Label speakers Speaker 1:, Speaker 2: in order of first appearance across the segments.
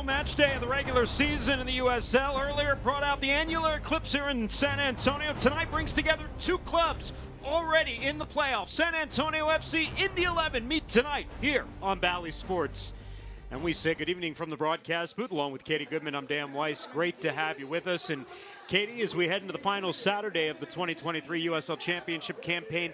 Speaker 1: Final match day of the regular season in the USL. Earlier brought out the annular eclipse here in San Antonio. Tonight brings together two clubs already in the playoffs. San Antonio FC, Indy 11 meet tonight here on Bally Sports. And we say good evening from the broadcast booth along with Katie Goodman. I'm Dan Weiss. Great to have you with us. And Katie, as we head into the final Saturday of the 2023 USL Championship campaign,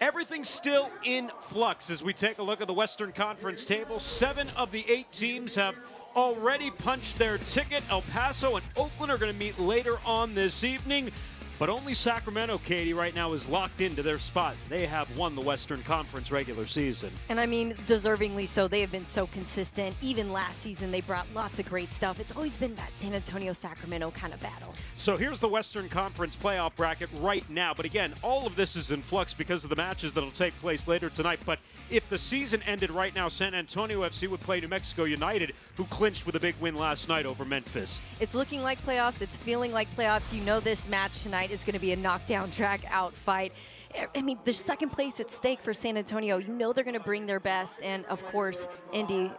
Speaker 1: everything's still in flux as we take a look at the Western Conference table. 7 of the 8 teams have already punched their ticket. El Paso and Oakland are going to meet later on this evening. But only Sacramento, Katie, right now is locked into their spot. They have won the Western Conference regular season.
Speaker 2: And I mean, deservingly so. They have been so consistent. Even last season, they brought lots of great stuff. It's always been that San Antonio-Sacramento kind of battle.
Speaker 1: So here's the Western Conference playoff bracket right now. But again, all of this is in flux because of the matches that will take place later tonight. But if the season ended right now, San Antonio FC would play New Mexico United, who clinched with a big win last night over Memphis.
Speaker 2: It's looking like playoffs. It's feeling like playoffs. You know this match tonight is going to be a knockdown, drag-out fight. I mean, there's second place at stake for San Antonio. You know they're going to bring their best. And, of course, Indy,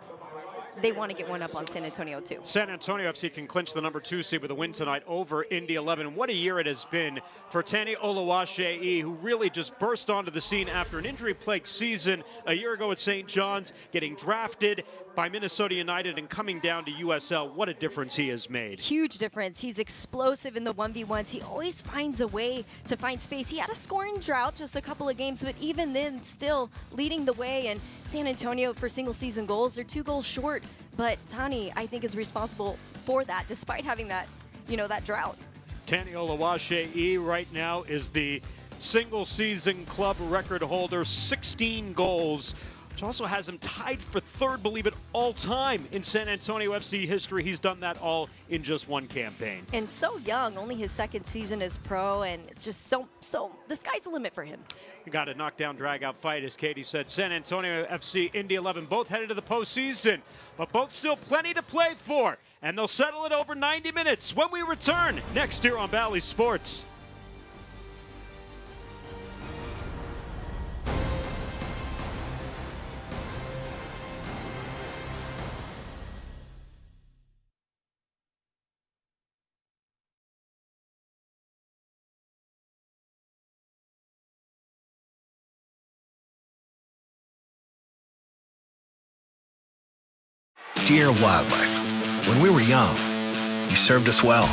Speaker 2: they want to get one up on San Antonio, too.
Speaker 1: San Antonio FC can clinch the number 2 seed with a win tonight over Indy 11. What a year it has been for Tani Oluwaseyi, who really just burst onto the scene after an injury-plagued season a year ago at St. John's, getting drafted by Minnesota United and coming down to USL. What a difference he has made.
Speaker 2: Huge difference. He's explosive in the 1v1s. He always finds a way to find space. He had a scoring drought just a couple of games, but even then still leading the way. And San Antonio, for single season goals, they're 2 goals short. But Tani, I think, is responsible for that despite having that, that drought.
Speaker 1: Tani Oluwaseyi right now is the single season club record holder, 16 goals. Which also has him tied for 3rd, believe it, all time in San Antonio FC history. He's done that all in just one campaign.
Speaker 2: And so young, only his 2nd season as pro, and it's just so the sky's the limit for him.
Speaker 1: You got a knockdown, drag-out fight, as Katie said. San Antonio FC, Indy 11, both headed to the postseason, but both still plenty to play for. And they'll settle it over 90 minutes when we return next year on Bally Sports.
Speaker 3: Dear wildlife, when we were young, you served us well.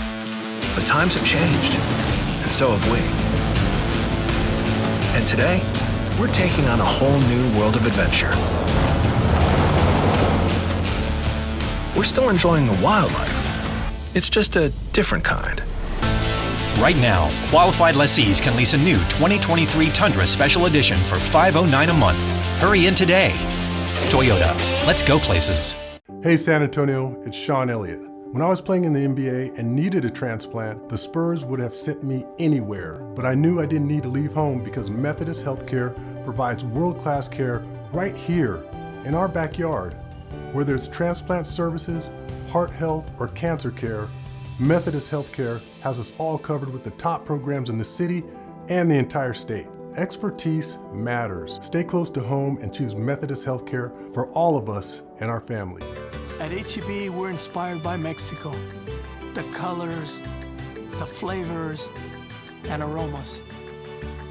Speaker 3: But times have changed, and so have we. And today, we're taking on a whole new world of adventure. We're still enjoying the wildlife. It's just a different kind.
Speaker 4: Right now, qualified lessees can lease a new 2023 Tundra Special Edition for $509 a month. Hurry in today. Toyota, let's go places.
Speaker 5: Hey San Antonio, it's Sean Elliott. When I was playing in the NBA and needed a transplant, the Spurs would have sent me anywhere. But I knew I didn't need to leave home because Methodist Healthcare provides world-class care right here in our backyard. Whether it's transplant services, heart health, or cancer care, Methodist Healthcare has us all covered with the top programs in the city and the entire state. Expertise matters. Stay close to home and choose Methodist Healthcare for all of us and our family.
Speaker 6: At H-E-B, we're inspired by Mexico. The colors, the flavors, and aromas.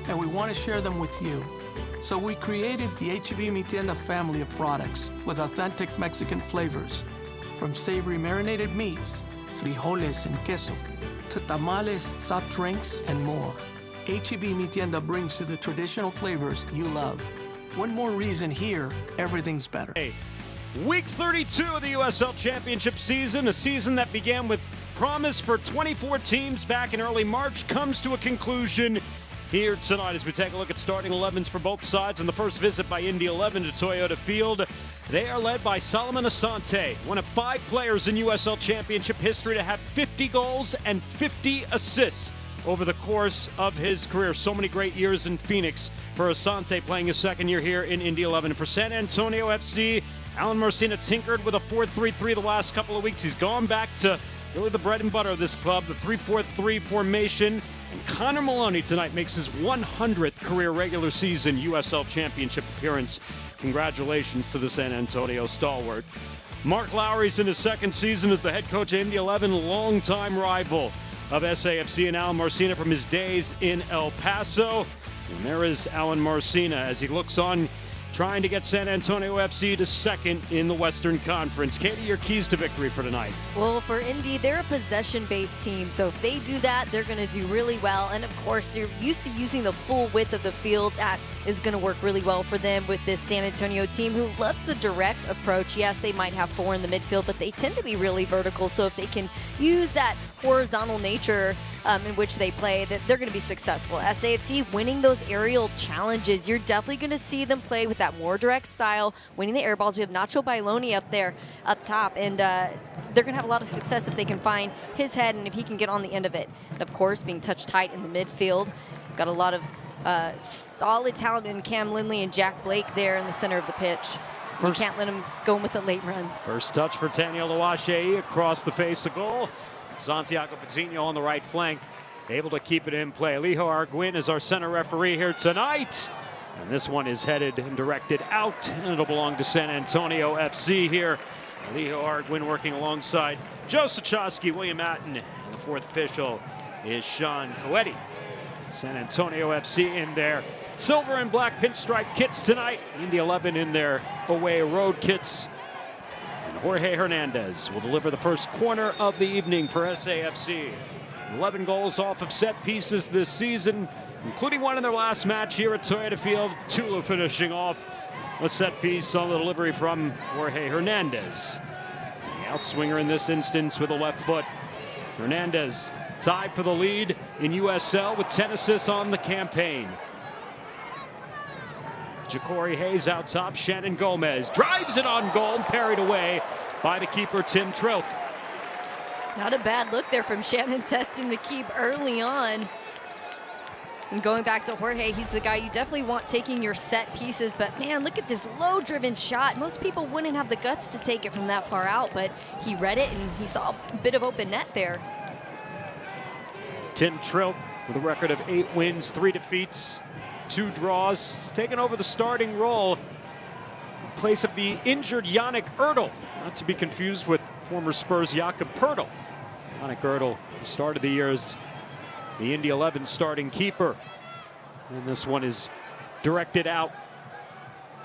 Speaker 6: And we want to share them with you. So we created the H-E-B Mi Tienda family of products with authentic Mexican flavors. From savory marinated meats, frijoles and queso, to tamales, soft drinks, and more. H-E-B Mi Tienda brings you the traditional flavors you love. One more reason here, everything's better.
Speaker 1: Hey, week 32 of the USL Championship season, a season that began with promise for 24 teams back in early March, comes to a conclusion here tonight as we take a look at starting 11s for both sides. On the first visit by Indy 11 to Toyota Field, they are led by Solomon Asante, one of 5 players in USL Championship history to have 50 goals and 50 assists over the course of his career. So many great years in Phoenix for Asante, playing his 2nd year here in Indy 11. For San Antonio FC, Alan Marcina tinkered with a 4-3-3 the last couple of weeks. He's gone back to really the bread and butter of this club, the 3-4-3 formation. And Connor Maloney tonight makes his 100th career regular season USL Championship appearance. Congratulations to the San Antonio stalwart. Mark Lowry's in his second season as the head coach of Indy 11, longtime rival of SAFC, and Alan Marcina from his days in El Paso. And there is Alan Marcina as he looks on, trying to get San Antonio FC to second in the Western Conference. Katie, your keys to victory for tonight?
Speaker 2: Well, for Indy, they're a possession-based team, so if they do that, they're going to do really well. And of course, they're used to using the full width of the field. That is going to work really well for them with this San Antonio team who loves the direct approach. Yes, they might have 4 in the midfield, but they tend to be really vertical. So if they can use that horizontal nature in which they play, that they're going to be successful. SAFC winning those aerial challenges. You're definitely going to see them play with that more direct style, winning the air balls. We have Nacho Bailoni up there, up top, and they're going to have a lot of success if they can find his head and if he can get on the end of it. And of course, being touch tight in the midfield. Got a lot of solid talent in Cam Lindley and Jack Blake there in the center of the pitch. You can't let him go with the late runs.
Speaker 1: First touch for Daniel Luache across the face of goal. Santiago Pazzinho on the right flank, able to keep it in play. Elijo Arguin is our center referee here tonight. And this one is headed and directed out, and it'll belong to San Antonio FC here. Elijo Arguin working alongside Joe Sochowski, William Atten, and the fourth official is Sean Coetti. San Antonio FC in their silver and black pinstripe kits tonight. Indy 11 in their away road kits. And Jorge Hernandez will deliver the first corner of the evening for SAFC. 11 goals off of set pieces this season, including one in their last match here at Toyota Field. Tula finishing off a set piece on the delivery from Jorge Hernandez. The outswinger in this instance with a left foot. Hernandez tied for the lead in USL with 10 assists on the campaign. Ja'Cory Hayes out top. Shannon Gomez drives it on goal and parried away by the keeper, Tim Trilk.
Speaker 2: Not a bad look there from Shannon, testing the keep early on. And going back to Jorge, he's the guy you definitely want taking your set pieces. But man, look at this low-driven shot. Most people wouldn't have the guts to take it from that far out, but he read it and he saw a bit of open net there.
Speaker 1: Tim Trilk with a record of 8 wins, 3 defeats, 2 draws, taking over the starting role in place of the injured Yannick Ertl, not to be confused with former Spurs Jakob Poeltl. Yannick Ertl started the year as the Indy 11 starting keeper, and this one is directed out.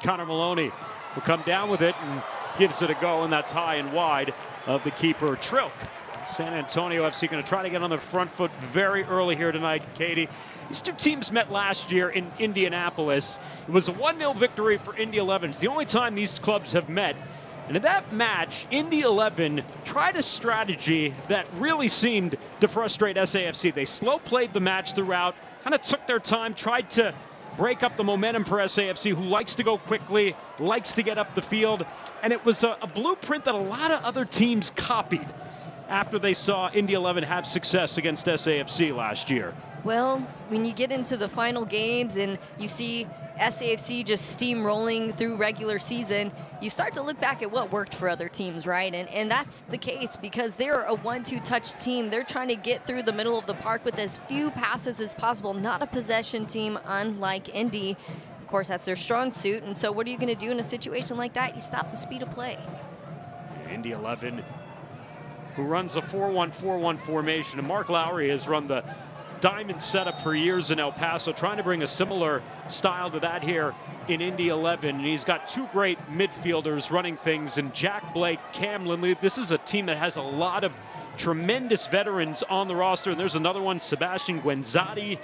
Speaker 1: Connor Maloney will come down with it and gives it a go, and that's high and wide of the keeper, Trilk. San Antonio FC going to try to get on the front foot very early here tonight, Katie. These two teams met last year in Indianapolis. It was a 1-0 victory for Indy 11. It's the only time these clubs have met. And in that match, Indy 11 tried a strategy that really seemed to frustrate SAFC. They slow played the match throughout, kind of took their time, tried to break up the momentum for SAFC, who likes to go quickly, likes to get up the field. And it was a blueprint that a lot of other teams copied after they saw Indy 11 have success against SAFC last year.
Speaker 2: Well, when you get into the final games and you see SAFC just steamrolling through regular season, you start to look back at what worked for other teams, right? And that's the case because they're a 1-2 touch team. They're trying to get through the middle of the park with as few passes as possible, not a possession team unlike Indy. Of course, that's their strong suit, and so what are you going to do in a situation like that? You stop the speed of play.
Speaker 1: Indy 11, who runs a 4-1-4-1 formation, and Mark Lowry has run the diamond setup for years in El Paso, trying to bring a similar style to that here in Indy 11. And he's got 2 great midfielders running things in Jack Blake, Cam Lindley. This is a team that has a lot of tremendous veterans on the roster. And there's another one, Sebastian Guenzati,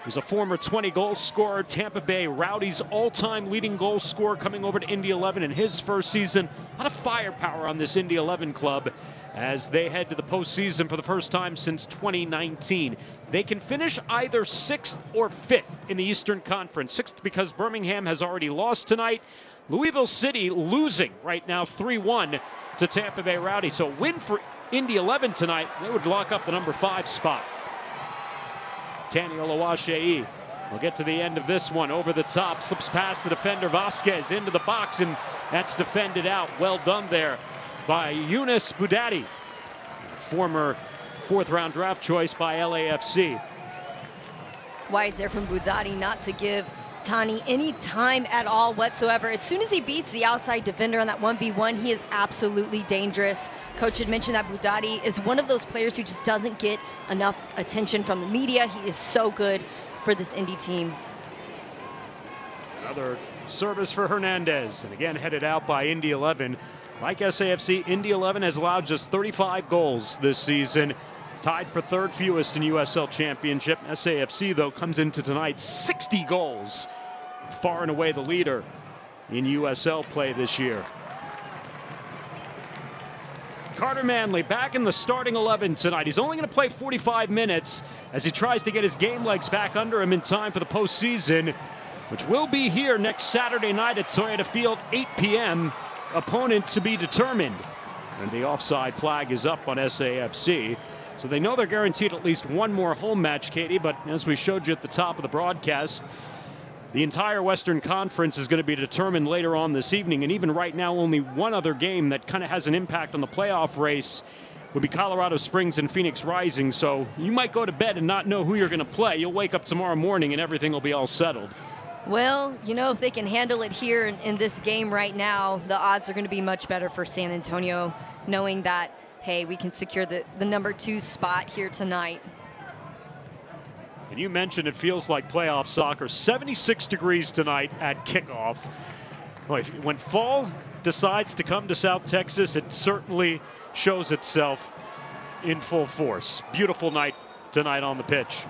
Speaker 1: who's a former 20-goal scorer, Tampa Bay Rowdy's all-time leading goal scorer, coming over to Indy 11 in his first season. A lot of firepower on this Indy 11 club as they head to the postseason for the first time since 2019. They can finish either 6th or 5th in the Eastern Conference. 6th because Birmingham has already lost tonight. Louisville City losing right now 3-1 to Tampa Bay Rowdy. So a win for Indy 11 tonight, they would lock up the number 5 spot. Daniel Luache will get to the end of this one. Over the top, slips past the defender Vasquez into the box, and that's defended out. Well done there by Yunus Boudadi, former 4th-round draft choice by LAFC.
Speaker 2: Wise there from Boudadi not to give Tani, any time at all whatsoever. As soon as he beats the outside defender on that 1v1, he is absolutely dangerous. Coach had mentioned that Budati is one of those players who just doesn't get enough attention from the media. He is so good for this Indy team.
Speaker 1: Another service for Hernandez, and again headed out by Indy 11. Like SAFC, Indy 11 has allowed just 35 goals this season. It's tied for third fewest in USL Championship. SAFC, though, comes into tonight 60 goals. Far and away the leader in USL play this year. Carter Manley back in the starting 11 tonight. He's only going to play 45 minutes as he tries to get his game legs back under him in time for the postseason, which will be here next Saturday night at Toyota Field, 8 p.m. Opponent to be determined. And the offside flag is up on SAFC. So they know they're guaranteed at least one more home match, Katie, but as we showed you at the top of the broadcast, the entire Western Conference is going to be determined later on this evening, and even right now only one other game that kind of has an impact on the playoff race would be Colorado Springs and Phoenix Rising. So you might go to bed and not know who you're going to play. You'll wake up tomorrow morning and everything will be all settled.
Speaker 2: Well, you know, if they can handle it here in this game right now, the odds are going to be much better for San Antonio, knowing that, hey, we can secure the number 2 spot here tonight.
Speaker 1: And you mentioned it feels like playoff soccer. 76 degrees tonight at kickoff. Boy, when fall decides to come to South Texas, it certainly shows itself in full force. Beautiful night tonight on the pitch.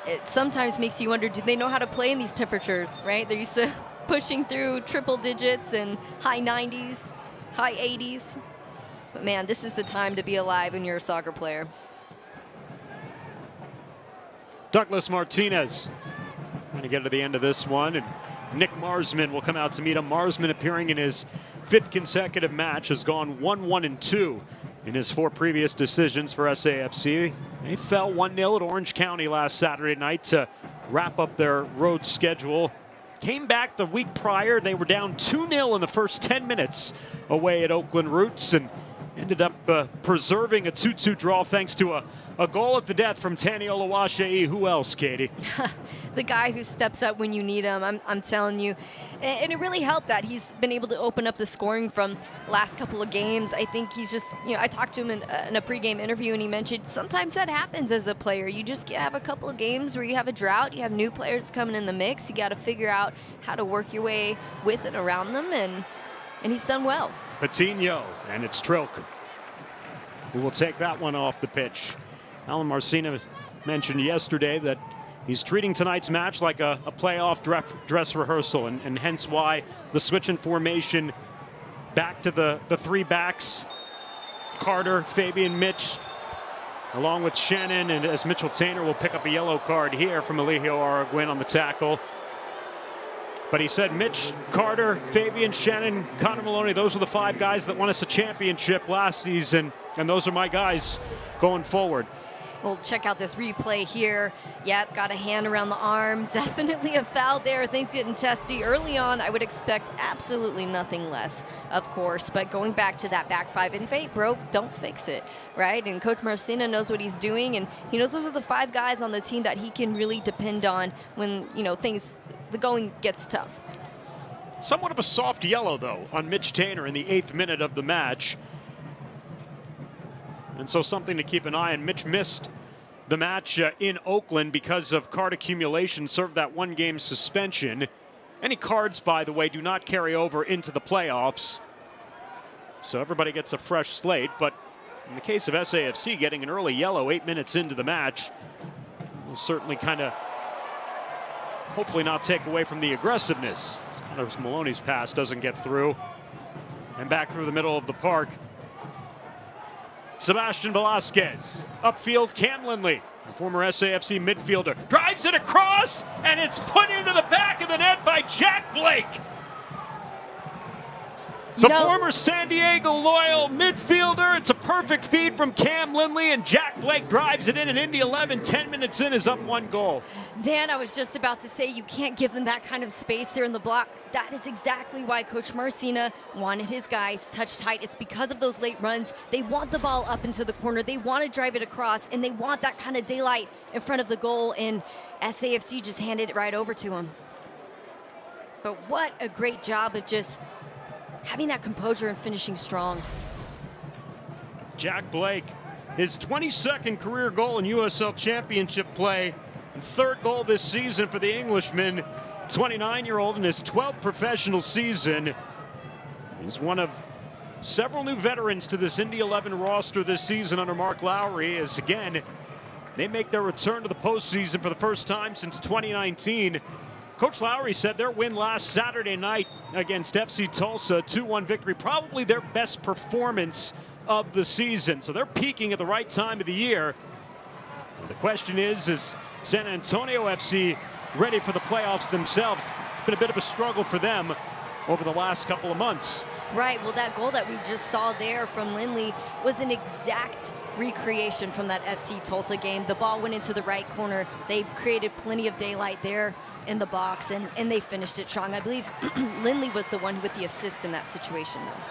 Speaker 2: It sometimes makes you wonder, do they know how to play in these temperatures, right? They're used to pushing through triple digits and high 90s, high 80s. But man, this is the time to be alive when you're a soccer player.
Speaker 1: Douglas Martinez going to get to the end of this one, and Nick Marsman will come out to meet him. Marsman, appearing in his 5th consecutive match, has gone 1-1-2 in his 4 previous decisions for SAFC. They fell 1-0 at Orange County last Saturday night to wrap up their road schedule. Came back the week prior. They were down 2-0 in the first 10 minutes away at Oakland Roots, and ended up preserving a 2-2 draw thanks to a goal at the death from Tani Oluwaseyi. Who else, Katie?
Speaker 2: The guy who steps up when you need him, I'm telling you. And it really helped that he's been able to open up the scoring from the last couple of games. I think he's just, you know, I talked to him in a pregame interview, and he mentioned sometimes that happens as a player. You just have a couple of games where you have a drought, you have new players coming in the mix, you got to figure out how to work your way with and around them, and he's done well.
Speaker 1: Patino, and it's Trilk who will take that one off the pitch. Alan Marcina mentioned yesterday that he's treating tonight's match like a playoff dress rehearsal, and hence why the switch in formation back to the 3 backs. Carter, Fabian, Mitch, along with Shannon, and as Mitchell Tainer will pick up a yellow card here from Eligio Araguin on the tackle. But he said Mitch, Carter, Fabian, Shannon, Connor Maloney, those are the 5 guys that won us a championship last season, and those are my guys going forward.
Speaker 2: We'll check out this replay here. Yep, got a hand around the arm. Definitely a foul there. Things getting testy early on. I would expect absolutely nothing less, of course. But going back to that back 5, and if it ain't broke, don't fix it, right? And Coach Marcina knows what he's doing, and he knows those are the 5 guys on the team that he can really depend on when, you know, the going gets tough.
Speaker 1: Somewhat of a soft yellow, though, on Mitch Tainer in the 8th minute of the match. And so something to keep an eye on. Mitch missed the match in Oakland because of card accumulation, served that 1-game suspension. Any cards, by the way, do not carry over into the playoffs. So everybody gets a fresh slate. But in the case of SAFC, getting an early yellow 8 minutes into the match will certainly kind of hopefully not take away from the aggressiveness. Connor Maloney's pass doesn't get through. And back through the middle of the park, Sebastian Velasquez. Upfield, Cam Lindley, the former SAFC midfielder, drives it across, and it's put into the back of the net by Jack Blake. The former San Diego Loyal midfielder. It's a perfect feed from Cam Lindley, and Jack Blake drives it in, and Indy 11, 10 minutes in, is up 1 goal.
Speaker 2: Dan, I was just about to say you can't give them that kind of space there in the block. That is exactly why Coach Marcina wanted his guys touch tight. It's because of those late runs. They want the ball up into the corner. They want to drive it across, and they want that kind of daylight in front of the goal, and SAFC just handed it right over to them. But what a great job of just having that composure and finishing strong.
Speaker 1: Jack Blake, his 22nd career goal in USL Championship play, and 3rd goal this season for the Englishman. 29-year-old in his 12th professional season. He's one of several new veterans to this Indy 11 roster this season under Mark Lowry, as again, they make their return to the postseason for the first time since 2019. Coach Lowry said their win last Saturday night against FC Tulsa, 2-1 victory, probably their best performance of the season. So they're peaking at the right time of the year. And the question is San Antonio FC ready for the playoffs themselves? It's been a bit of a struggle for them over the last couple of months.
Speaker 2: Right, well, that goal that we just saw there from Lindley was an exact recreation from that FC Tulsa game. The ball went into the right corner. They created plenty of daylight there in the box, and they finished it strong. I believe Lindley was the one with the assist in that situation, though.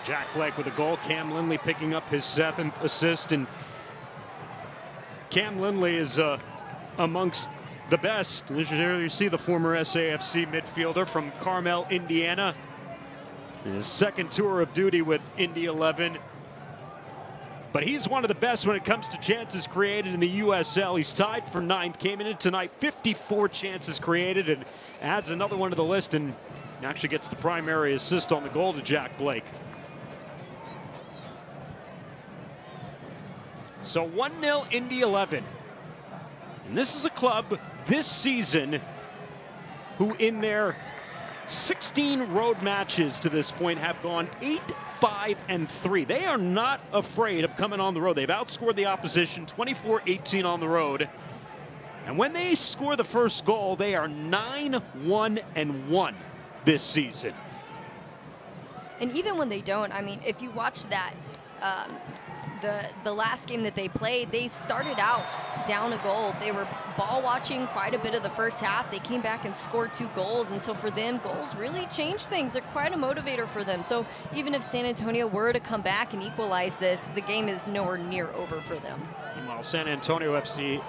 Speaker 1: Jack Blake with a goal. Cam Lindley picking up his 7th assist, and Cam Lindley is amongst the best. There you see the former SAFC midfielder from Carmel, Indiana. In his 2nd tour of duty with Indy 11. But he's one of the best when it comes to chances created in the USL. He's tied for 9th, came in tonight, 54 chances created, and adds another one to the list, and actually gets the primary assist on the goal to Jack Blake. So 1-0 Indy 11. And this is a club this season who in their 16 road matches to this point have gone 8-5-3. They are not afraid of coming on the road. They've outscored the opposition 24-18 on the road. And when they score the first goal, they are 9-1-1 this season.
Speaker 2: And even when they don't, I mean, if you watch that, the last game that they played, they started out down a goal. They were ball watching quite a bit of the first half. They came back and scored 2 goals, and so for them, goals really change things. They're quite a motivator for them. So even if San Antonio were to come back and equalize this, the game is nowhere near over for them.
Speaker 1: Meanwhile, San Antonio FC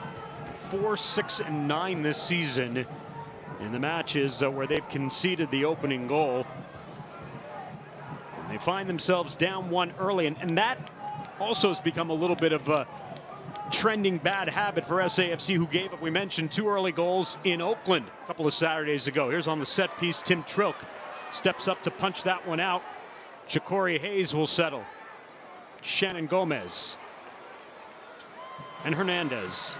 Speaker 1: 4-6-9 this season in the matches where they've conceded the opening goal. And they find themselves down 1 early, and that also has become a little bit of a trending bad habit for SAFC, who gave up, we mentioned, 2 early goals in Oakland a couple of Saturdays ago. Here's on the set piece, Tim Trilk steps up to punch that one out. Ja'Cory Hayes will settle. Shannon Gomez and Hernandez.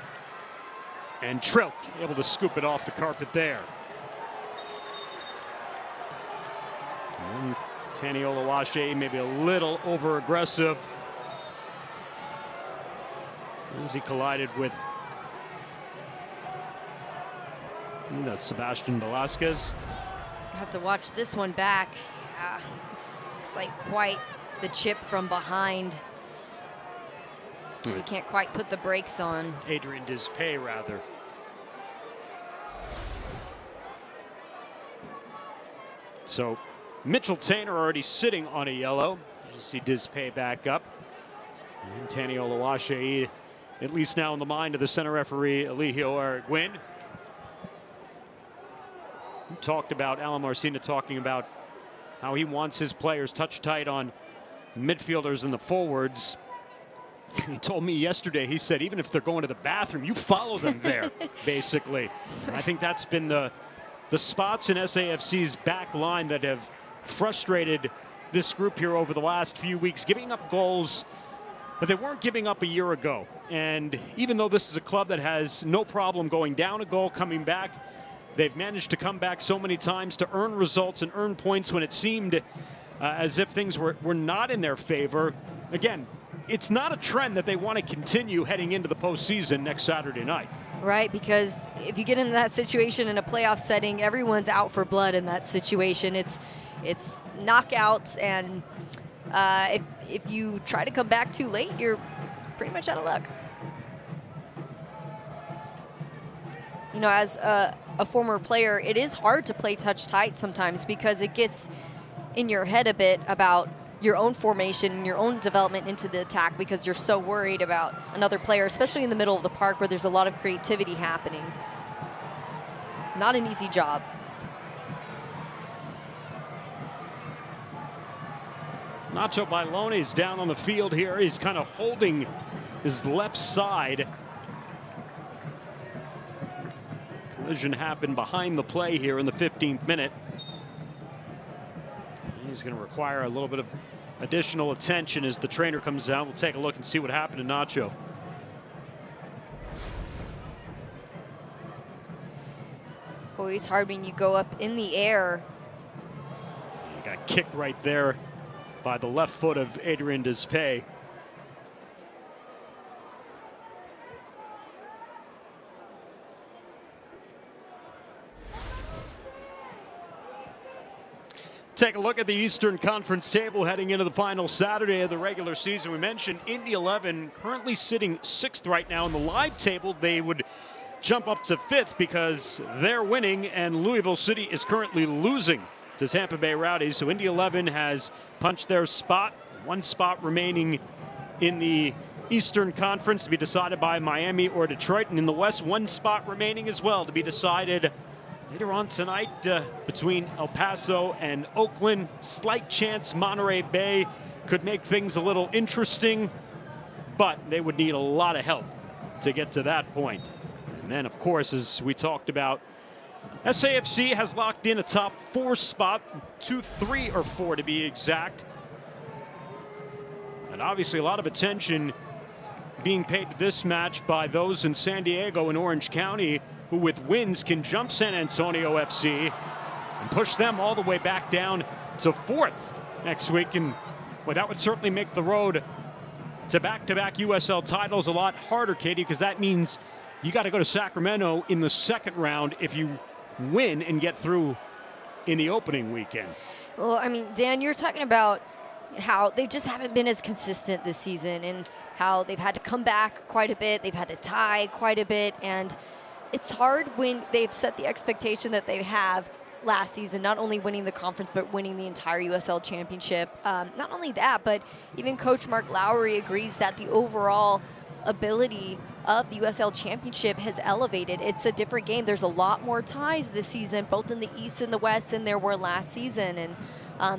Speaker 1: And Trilk able to scoop it off the carpet there. And Tani Oluwaseyi maybe a little over-aggressive as he collided with Sebastian Velasquez.
Speaker 2: I have to watch this one back. Yeah, looks like quite the chip from behind. Just can't quite put the brakes on.
Speaker 1: Adrian Dispay, rather. So Mitchell Tainer already sitting on a yellow. You see Dispay back up. And Tani Oluwaseyi, at least now in the mind of the center referee, Eligio Arguin. Talked about, Alan Marcina talking about how he wants his players touch tight on midfielders and the forwards. He told me yesterday, he said, even if they're going to the bathroom, you follow them there, basically. And I think that's been the spots in SAFC's back line that have frustrated this group here over the last few weeks, giving up goals that they weren't giving up a year ago. And even though this is a club that has no problem going down a goal, coming back, they've managed to come back so many times to earn results and earn points when it seemed as if things were not in their favor. Again, it's not a trend that they want to continue heading into the postseason next Saturday night.
Speaker 2: Right, because if you get into that situation in a playoff setting, everyone's out for blood in that situation. It's knockouts, and if you try to come back too late, you're pretty much out of luck. You know, as a former player, it is hard to play touch tight sometimes because it gets in your head a bit about your own formation, your own development into the attack, because you're so worried about another player, especially in the middle of the park where there's a lot of creativity happening. Not an easy job.
Speaker 1: Nacho Bailone is down on the field here. He's kind of holding his left side. Collision happened behind the play here in the 15th minute. He's going to require a little bit of additional attention as the trainer comes down. We'll take a look and see what happened to Nacho.
Speaker 2: Always hard when you go up in the air.
Speaker 1: He got kicked right there by the left foot of Adrian Despay. Take a look at the Eastern Conference table heading into the final Saturday of the regular season. We mentioned Indy 11 currently sitting 6th right now in the live table. They would jump up to 5th because they're winning, and Louisville City is currently losing to Tampa Bay Rowdies. So Indy 11 has punched their spot. One spot remaining in the Eastern Conference to be decided by Miami or Detroit. And in the West, one spot remaining as well to be decided later on tonight between El Paso and Oakland. Slight chance Monterey Bay could make things a little interesting, but they would need a lot of help to get to that point. And then, of course, as we talked about, SAFC has locked in a top 4 spot, 2, 3, or 4 to be exact. And obviously a lot of attention being paid to this match by those in San Diego and Orange County, who with wins can jump San Antonio FC and push them all the way back down to 4th next week. And well, that would certainly make the road to back-to-back USL titles a lot harder, Katie, because that means you got to go to Sacramento in the second round if you win and get through in the opening weekend.
Speaker 2: Well, I mean, Dan, you're talking about how they just haven't been as consistent this season and how they've had to come back quite a bit. They've had to tie quite a bit, and it's hard when they've set the expectation that they have last season, not only winning the conference, but winning the entire USL Championship. Not only that, but even Coach Mark Lowry agrees that the overall ability of the USL Championship has elevated. It's a different game. There's a lot more ties this season, both in the East and the West, than there were last season. And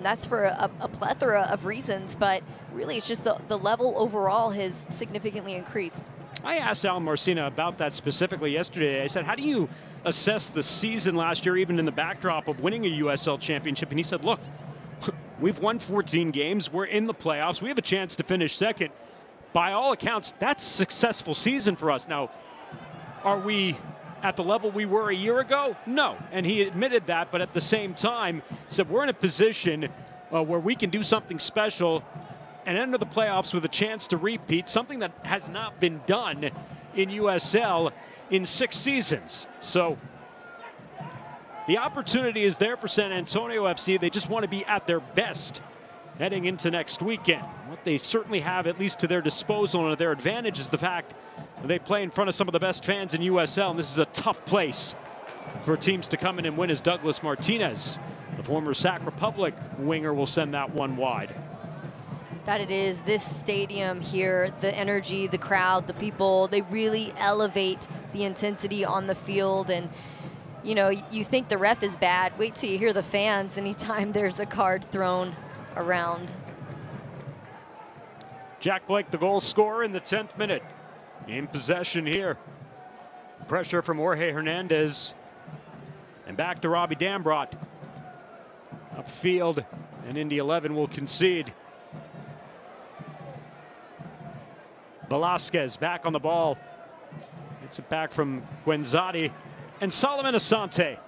Speaker 2: that's for a plethora of reasons, but really it's just the level overall has significantly increased.
Speaker 1: I asked Alan Marcina about that specifically yesterday. I said, how do you assess the season last year, even in the backdrop of winning a USL Championship? And he said, look, we've won 14 games. We're in the playoffs. We have a chance to finish second. By all accounts, that's a successful season for us. Now, are we at the level we were a year ago? No. And he admitted that, but at the same time, said we're in a position where we can do something special and enter the playoffs with a chance to repeat, something that has not been done in USL in 6 seasons. So the opportunity is there for San Antonio FC. They just want to be at their best heading into next weekend. What they certainly have, at least to their disposal and at their advantage, is the fact that they play in front of some of the best fans in USL, and this is a tough place for teams to come in and win, as Douglas Martinez, the former Sac Republic winger, will send that one wide.
Speaker 2: That it is. This stadium here, the energy, the crowd, the people, they really elevate the intensity on the field. And you know, you think the ref is bad, wait till you hear the fans anytime there's a card thrown around.
Speaker 1: Jack Blake, the goal scorer in the 10th minute. In possession here. Pressure from Jorge Hernandez. And back to Robbie Dambrot. Upfield, and Indy 11 will concede. Velasquez back on the ball. Gets it back from Guenzati. And Solomon Asante,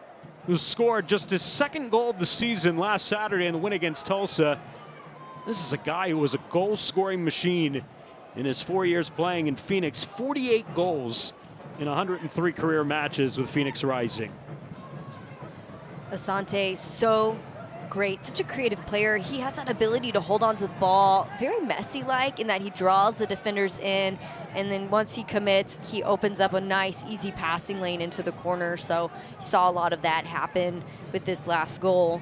Speaker 1: who scored just his 2nd goal of the season last Saturday in the win against Tulsa. This is a guy who was a goal-scoring machine in his 4 years playing in Phoenix. 48 goals in 103 career matches with Phoenix Rising.
Speaker 2: Asante, so great, such a creative player. He has that ability to hold on to the ball, very Messi-like in that he draws the defenders in, and then once he commits, he opens up a nice, easy passing lane into the corner. So you saw a lot of that happen with this last goal.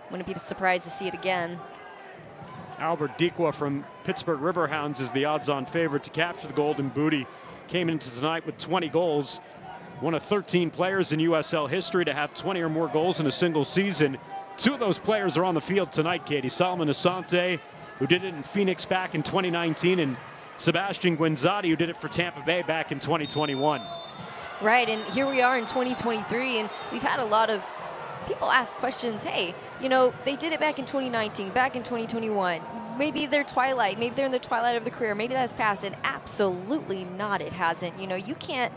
Speaker 2: Wouldn't be surprised to see it again.
Speaker 1: Albert Dikwa from Pittsburgh Riverhounds is the odds-on favorite to capture the Golden Booty. Came into tonight with 20 goals. One of 13 players in USL history to have 20 or more goals in a single season. 2 of those players are on the field tonight, Katie. Solomon Asante, who did it in Phoenix back in 2019, and Sebastian Guinzotti, who did it for Tampa Bay back in 2021.
Speaker 2: Right, and here we are in 2023, and we've had a lot of people ask questions. Hey, you know, they did it back in 2019, back in 2021. Maybe they're twilight, maybe they're in the twilight of the career, maybe that's past, and absolutely not, it hasn't. You know, you can't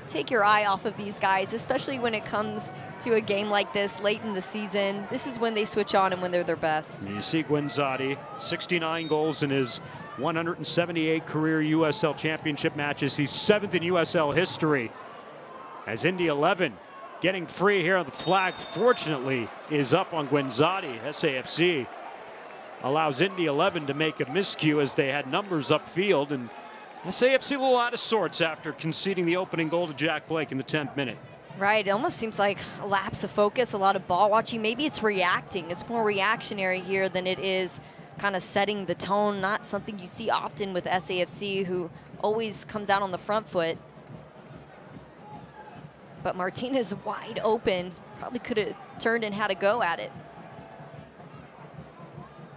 Speaker 2: take your eye off of these guys, especially when it comes to a game like this late in the season. This is when they switch on and when they're their best.
Speaker 1: You see Guinzotti, 69 goals in his 178 career USL Championship matches. He's 7th in USL history. As Indy 11 getting free here on the flag, fortunately, is up on Guinzotti. SAFC allows Indy 11 to make a miscue as they had numbers upfield, and SAFC a little out of sorts after conceding the opening goal to Jack Blake in the 10th minute.
Speaker 2: Right, it almost seems like a lapse of focus, a lot of ball watching. Maybe it's reacting. It's more reactionary here than it is kind of setting the tone. Not something you see often with SAFC, who always comes out on the front foot. But Martinez wide open. Probably could have turned and had a go at it.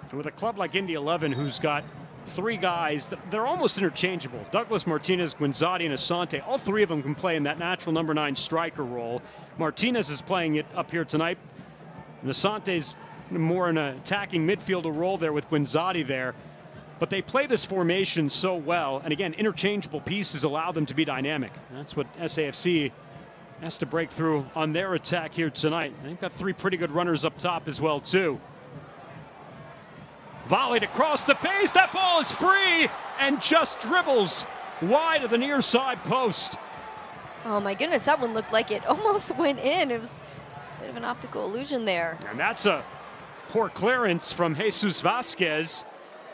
Speaker 1: And with a club like Indy 11, who's got 3 guys, they're almost interchangeable. Douglas, Martinez, Guinzotti, and Asante. All 3 of them can play in that natural number 9 striker role. Martinez is playing it up here tonight. And Asante's more in an attacking midfielder role there with Guinzotti there. But they play this formation so well. And again, interchangeable pieces allow them to be dynamic. That's what SAFC has to break through on their attack here tonight. And they've got 3 pretty good runners up top as well, too. Volleyed across the face. That ball is free and just dribbles wide of the near side post.
Speaker 2: Oh my goodness, that one looked like it almost went in. It was a bit of an optical illusion there.
Speaker 1: And that's a poor clearance from Jesus Vasquez.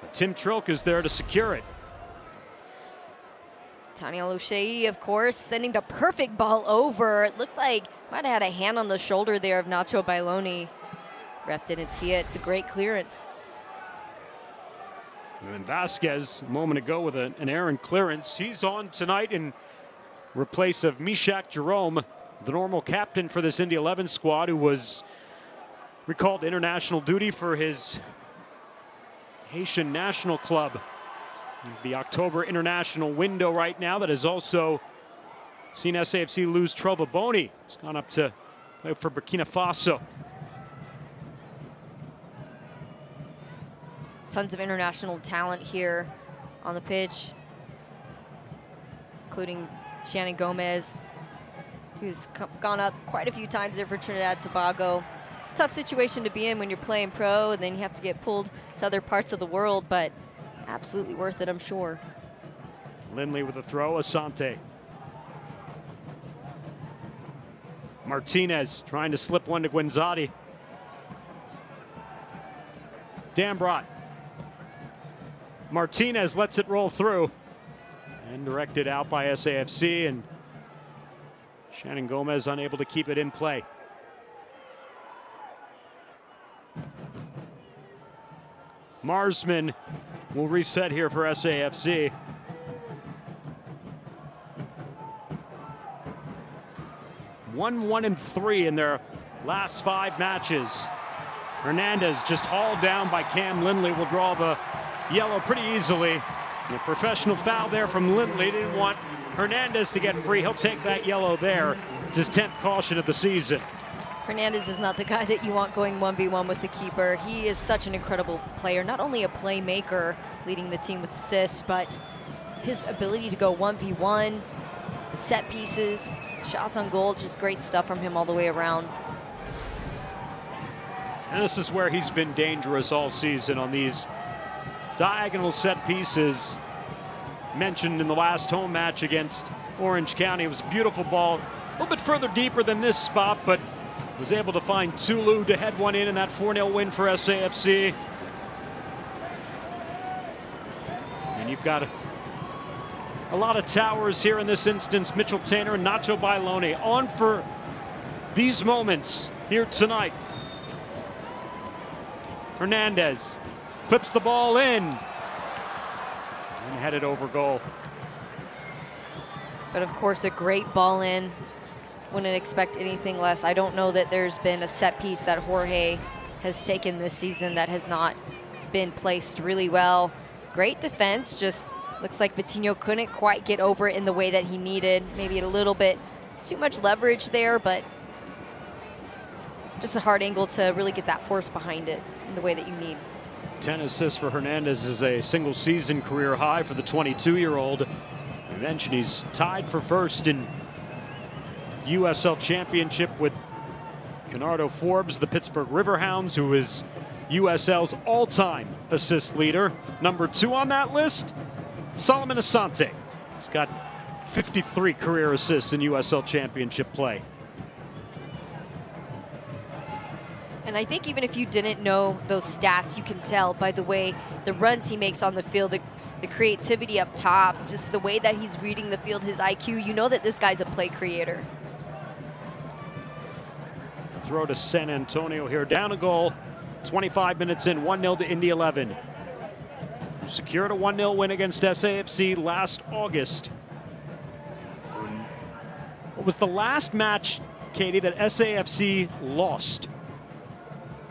Speaker 1: But Tim Trilk is there to secure it.
Speaker 2: Taniel O'Shea, of course, sending the perfect ball over. It looked like might have had a hand on the shoulder there of Nacho Bailoni. Ref didn't see it. It's a great clearance.
Speaker 1: And then Vasquez, a moment ago, with an errant clearance. He's on tonight in replace of Mishak Jerome, the normal captain for this Indy 11 squad, who was recalled to international duty for his Haitian national club. The October international window right now that has also seen SAFC lose Trova Boni. He's gone up to play for Burkina Faso.
Speaker 2: Tons of international talent here on the pitch, including Shannon Gomez, who's gone up quite a few times there for Trinidad and Tobago. It's a tough situation to be in when you're playing pro, and then you have to get pulled to other parts of the world, but absolutely worth it, I'm sure.
Speaker 1: Lindley with a throw, Asante. Martinez trying to slip one to Guinzotti. Dambrot. Martinez lets it roll through and directed out by SAFC, and Shannon Gomez unable to keep it in play. Marsman will reset here for SAFC. One, 3 in their last 5 matches. Hernandez just hauled down by Cam Lindley, will draw the yellow pretty easily. A professional foul there from Lindley. Didn't want Hernandez to get free. He'll take that yellow there. It's his 10th caution of the season.
Speaker 2: Hernandez is not the guy that you want going 1v1 with the keeper. He is such an incredible player, not only a playmaker leading the team with assists, but his ability to go 1v1, the set pieces, shots on goal, just great stuff from him all the way around.
Speaker 1: And this is where he's been dangerous all season on these diagonal set pieces. Mentioned in the last home match against Orange County. It was a beautiful ball, a little bit further deeper than this spot, but was able to find Tulu to head one in that 4-0 win for SAFC. And you've got a lot of towers here in this instance. Mitchell Tanner and Nacho Bailone on for these moments here tonight. Hernandez clips the ball in and headed over goal.
Speaker 2: But of course, a great ball in. Wouldn't expect anything less. I don't know that there's been a set piece that Jorge has taken this season that has not been placed really well. Great defense, just looks like Patino couldn't quite get over it in the way that he needed. Maybe a little bit too much leverage there, but just a hard angle to really get that force behind it in the way that you need.
Speaker 1: 10 assists for Hernandez is a single season career high for the 22-year-old. I mentioned he's tied for first in USL Championship with Bernardo Forbes, the Pittsburgh Riverhounds, who is USL's all-time assist leader. Number 2 on that list, Solomon Asante. He's got 53 career assists in USL Championship play.
Speaker 2: And I think even if you didn't know those stats, you can tell by the way the runs he makes on the field, the creativity up top, just the way that he's reading the field, his IQ, you know that this guy's a play creator.
Speaker 1: Throw to San Antonio here, down a goal, 25 minutes in, 1-0 to Indy 11. Secured a 1-0 win against SAFC last August. What was the last match, Katie, that SAFC lost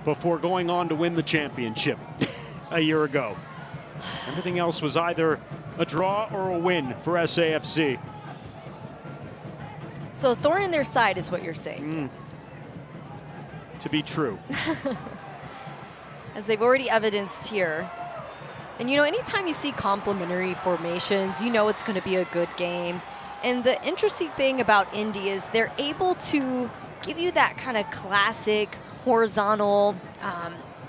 Speaker 1: before going on to win the championship a year ago? Everything else was either a draw or a win for SAFC.
Speaker 2: So a thorn in their side is what you're saying.
Speaker 1: To be true.
Speaker 2: As they've already evidenced here. And you know, anytime you see complementary formations, you know it's going to be a good game. And the interesting thing about Indy is they're able to give you that kind of classic horizontal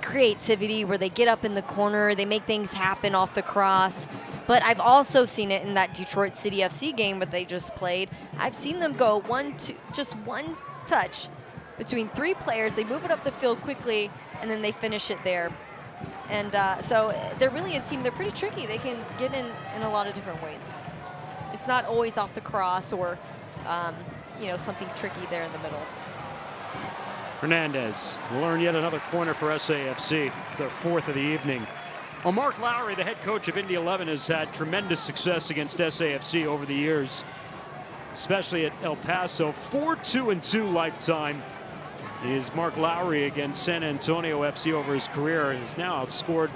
Speaker 2: creativity where they get up in the corner, they make things happen off the cross. But I've also seen it in that Detroit City FC game that they just played. I've seen them go just one touch between 3 players. They move it up the field quickly, and then they finish it there. And so they're really a team. They're pretty tricky. They can get in a lot of different ways. It's not always off the cross or, you know, something tricky there in the middle.
Speaker 1: Hernandez will earn yet another corner for SAFC, their 4th of the evening. Well, Mark Lowry, the head coach of Indy 11, has had tremendous success against SAFC over the years, especially at El Paso. 4-2-2 lifetime is Mark Lowry against San Antonio FC over his career, and has now outscored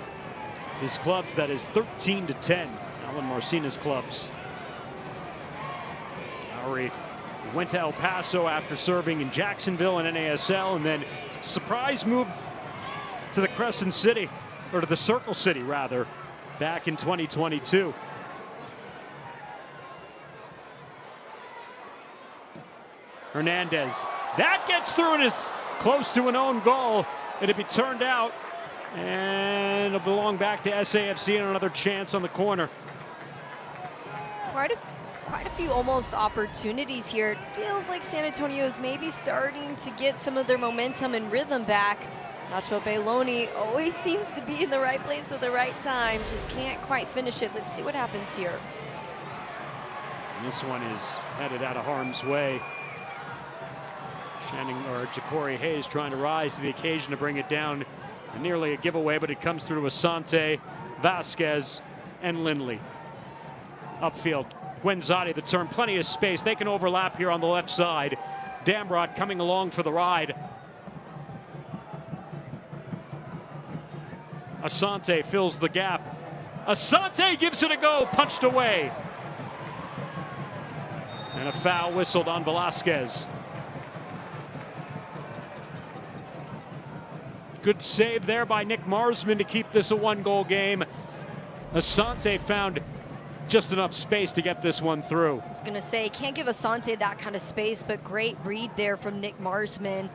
Speaker 1: his clubs. That is 13-10, Alan Marcina's clubs. Lowry went to El Paso after serving in Jacksonville and NASL, and then surprise move to the Crescent City, or to the Circle City rather, back in 2022. Hernandez, that gets through and is close to an own goal. It'll be turned out, and it'll belong back to SAFC, and another chance on the corner.
Speaker 2: Quite a few almost opportunities here. It feels like San Antonio is maybe starting to get some of their momentum and rhythm back. Nacho Bailone always seems to be in the right place at the right time. Just can't quite finish it. Let's see what happens here.
Speaker 1: And this one is headed out of harm's way. Ja'Cory Hayes trying to rise to the occasion to bring it down. And nearly a giveaway, but it comes through to Asante, Vasquez, and Lindley. Upfield, Guenzati, the turn, plenty of space. They can overlap here on the left side. Damrot coming along for the ride. Asante fills the gap. Asante gives it a go, punched away. And a foul whistled on Velasquez. Good save there by Nick Marsman to keep this a 1-goal game. Asante found just enough space to get this one through.
Speaker 2: I was going to say, can't give Asante that kind of space, but great read there from Nick Marsman.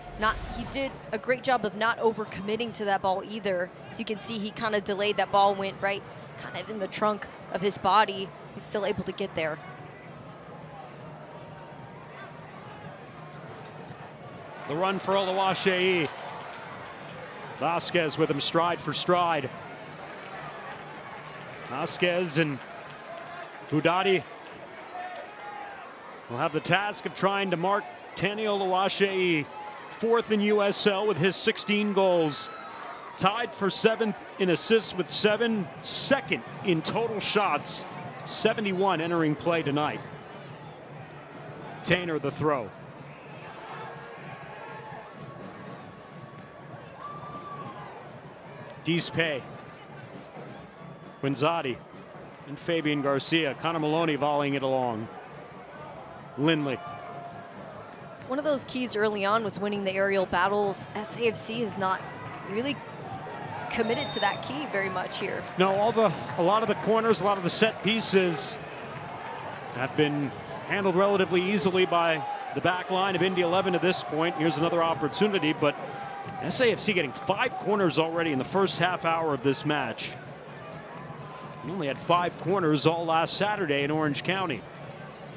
Speaker 2: He did a great job of not overcommitting to that ball either. As you can see, he kind of delayed that ball, went right kind of in the trunk of his body. He's still able to get there.
Speaker 1: The run for Oluwaseyi. Vasquez with him stride for stride. Vasquez and Budati will have the task of trying to mark Tani Oluwaseyi, 4th in USL with his 16 goals. Tied for 7th in assists with 7, 2nd in total shots, 71 entering play tonight. Tainer the throw. Dispe, Quinzati, and Fabian Garcia. Connor Maloney volleying it along. Lindley.
Speaker 2: One of those keys early on was winning the aerial battles. SAFC has not really committed to that key very much here.
Speaker 1: No, a lot of the corners, a lot of the set pieces have been handled relatively easily by the back line of Indy 11 to this point. Here's another opportunity, but SAFC getting 5 corners already in the first half hour of this match. We only had 5 corners all last Saturday in Orange County.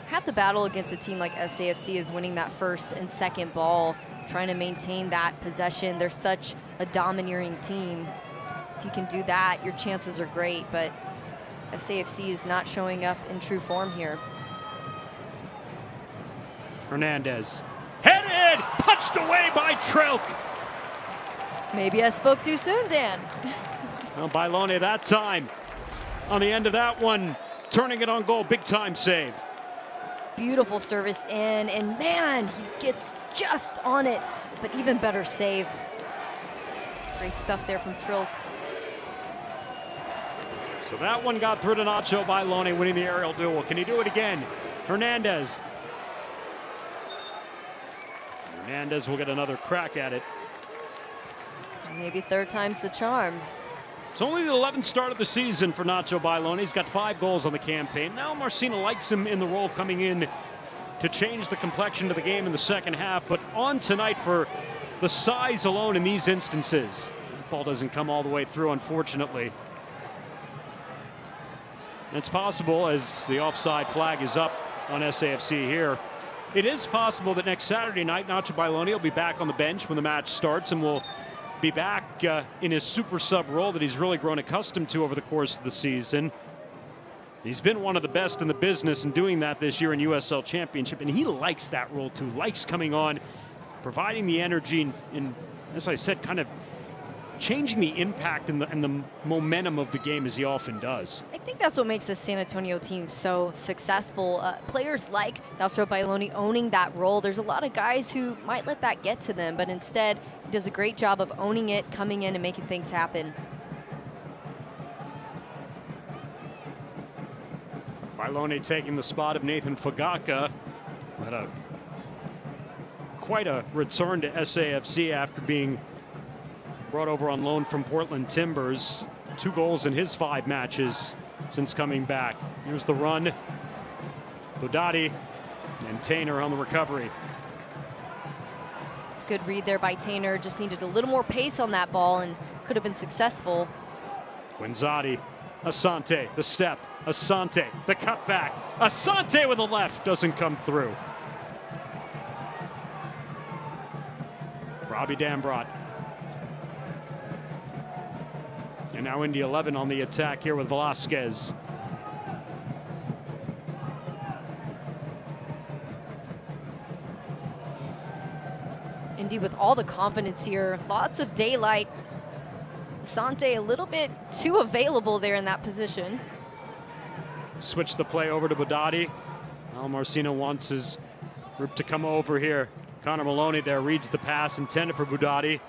Speaker 2: Half the battle against a team like SAFC is winning that first and second ball, trying to maintain that possession. They're such a domineering team. If you can do that, your chances are great, but SAFC is not showing up in true form here.
Speaker 1: Hernandez, headed, punched away by Trilk.
Speaker 2: Maybe I spoke too soon, Dan.
Speaker 1: Well, Bailone that time on the end of that one, turning it on goal, big time save.
Speaker 2: Beautiful service in, and man, he gets just on it, but even better save. Great stuff there from Trilk.
Speaker 1: So that one got through to Nacho Bailone, winning the aerial duel. Can he do it again? Hernandez. Hernandez will get another crack at it.
Speaker 2: Maybe third time's the charm.
Speaker 1: It's only the 11th start of the season for Nacho Bailone. He's got 5 goals on the campaign. Now Marcina likes him in the role coming in to change the complexion of the game in the second half, but on tonight for the size alone in these instances. The ball doesn't come all the way through, unfortunately. And it's possible, as the offside flag is up on SAFC here, it is possible that next Saturday night, Nacho Bailone will be back on the bench when the match starts and will be back in his super sub role that he's really grown accustomed to over the course of the season. He's been one of the best in the business in doing that this year in USL Championship, and he likes that role too, likes coming on, providing the energy, and as I said, kind of changing the impact and the momentum of the game as he often does.
Speaker 2: I think that's what makes this San Antonio team so successful. Players like Nacho Bailone owning that role. There's a lot of guys who might let that get to them, but instead he does a great job of owning it, coming in and making things happen.
Speaker 1: Bailone taking the spot of Nathan Fagaka. Had quite a return to SAFC after being brought over on loan from Portland Timbers. 2 goals in his 5 matches since coming back. Here's the run. Budati and Tainer on the recovery.
Speaker 2: It's a good read there by Tainer. Just needed a little more pace on that ball and could have been successful.
Speaker 1: Quinzati, Asante, the step. Asante, the cutback. Asante with the left, doesn't come through. Robbie Dambrot. And now Indy 11 on the attack here with Velasquez.
Speaker 2: Indy with all the confidence here. Lots of daylight. Asante a little bit too available there in that position.
Speaker 1: Switch the play over to Budati. Al Marcino wants his group to come over here. Connor Maloney there reads the pass intended for Budati.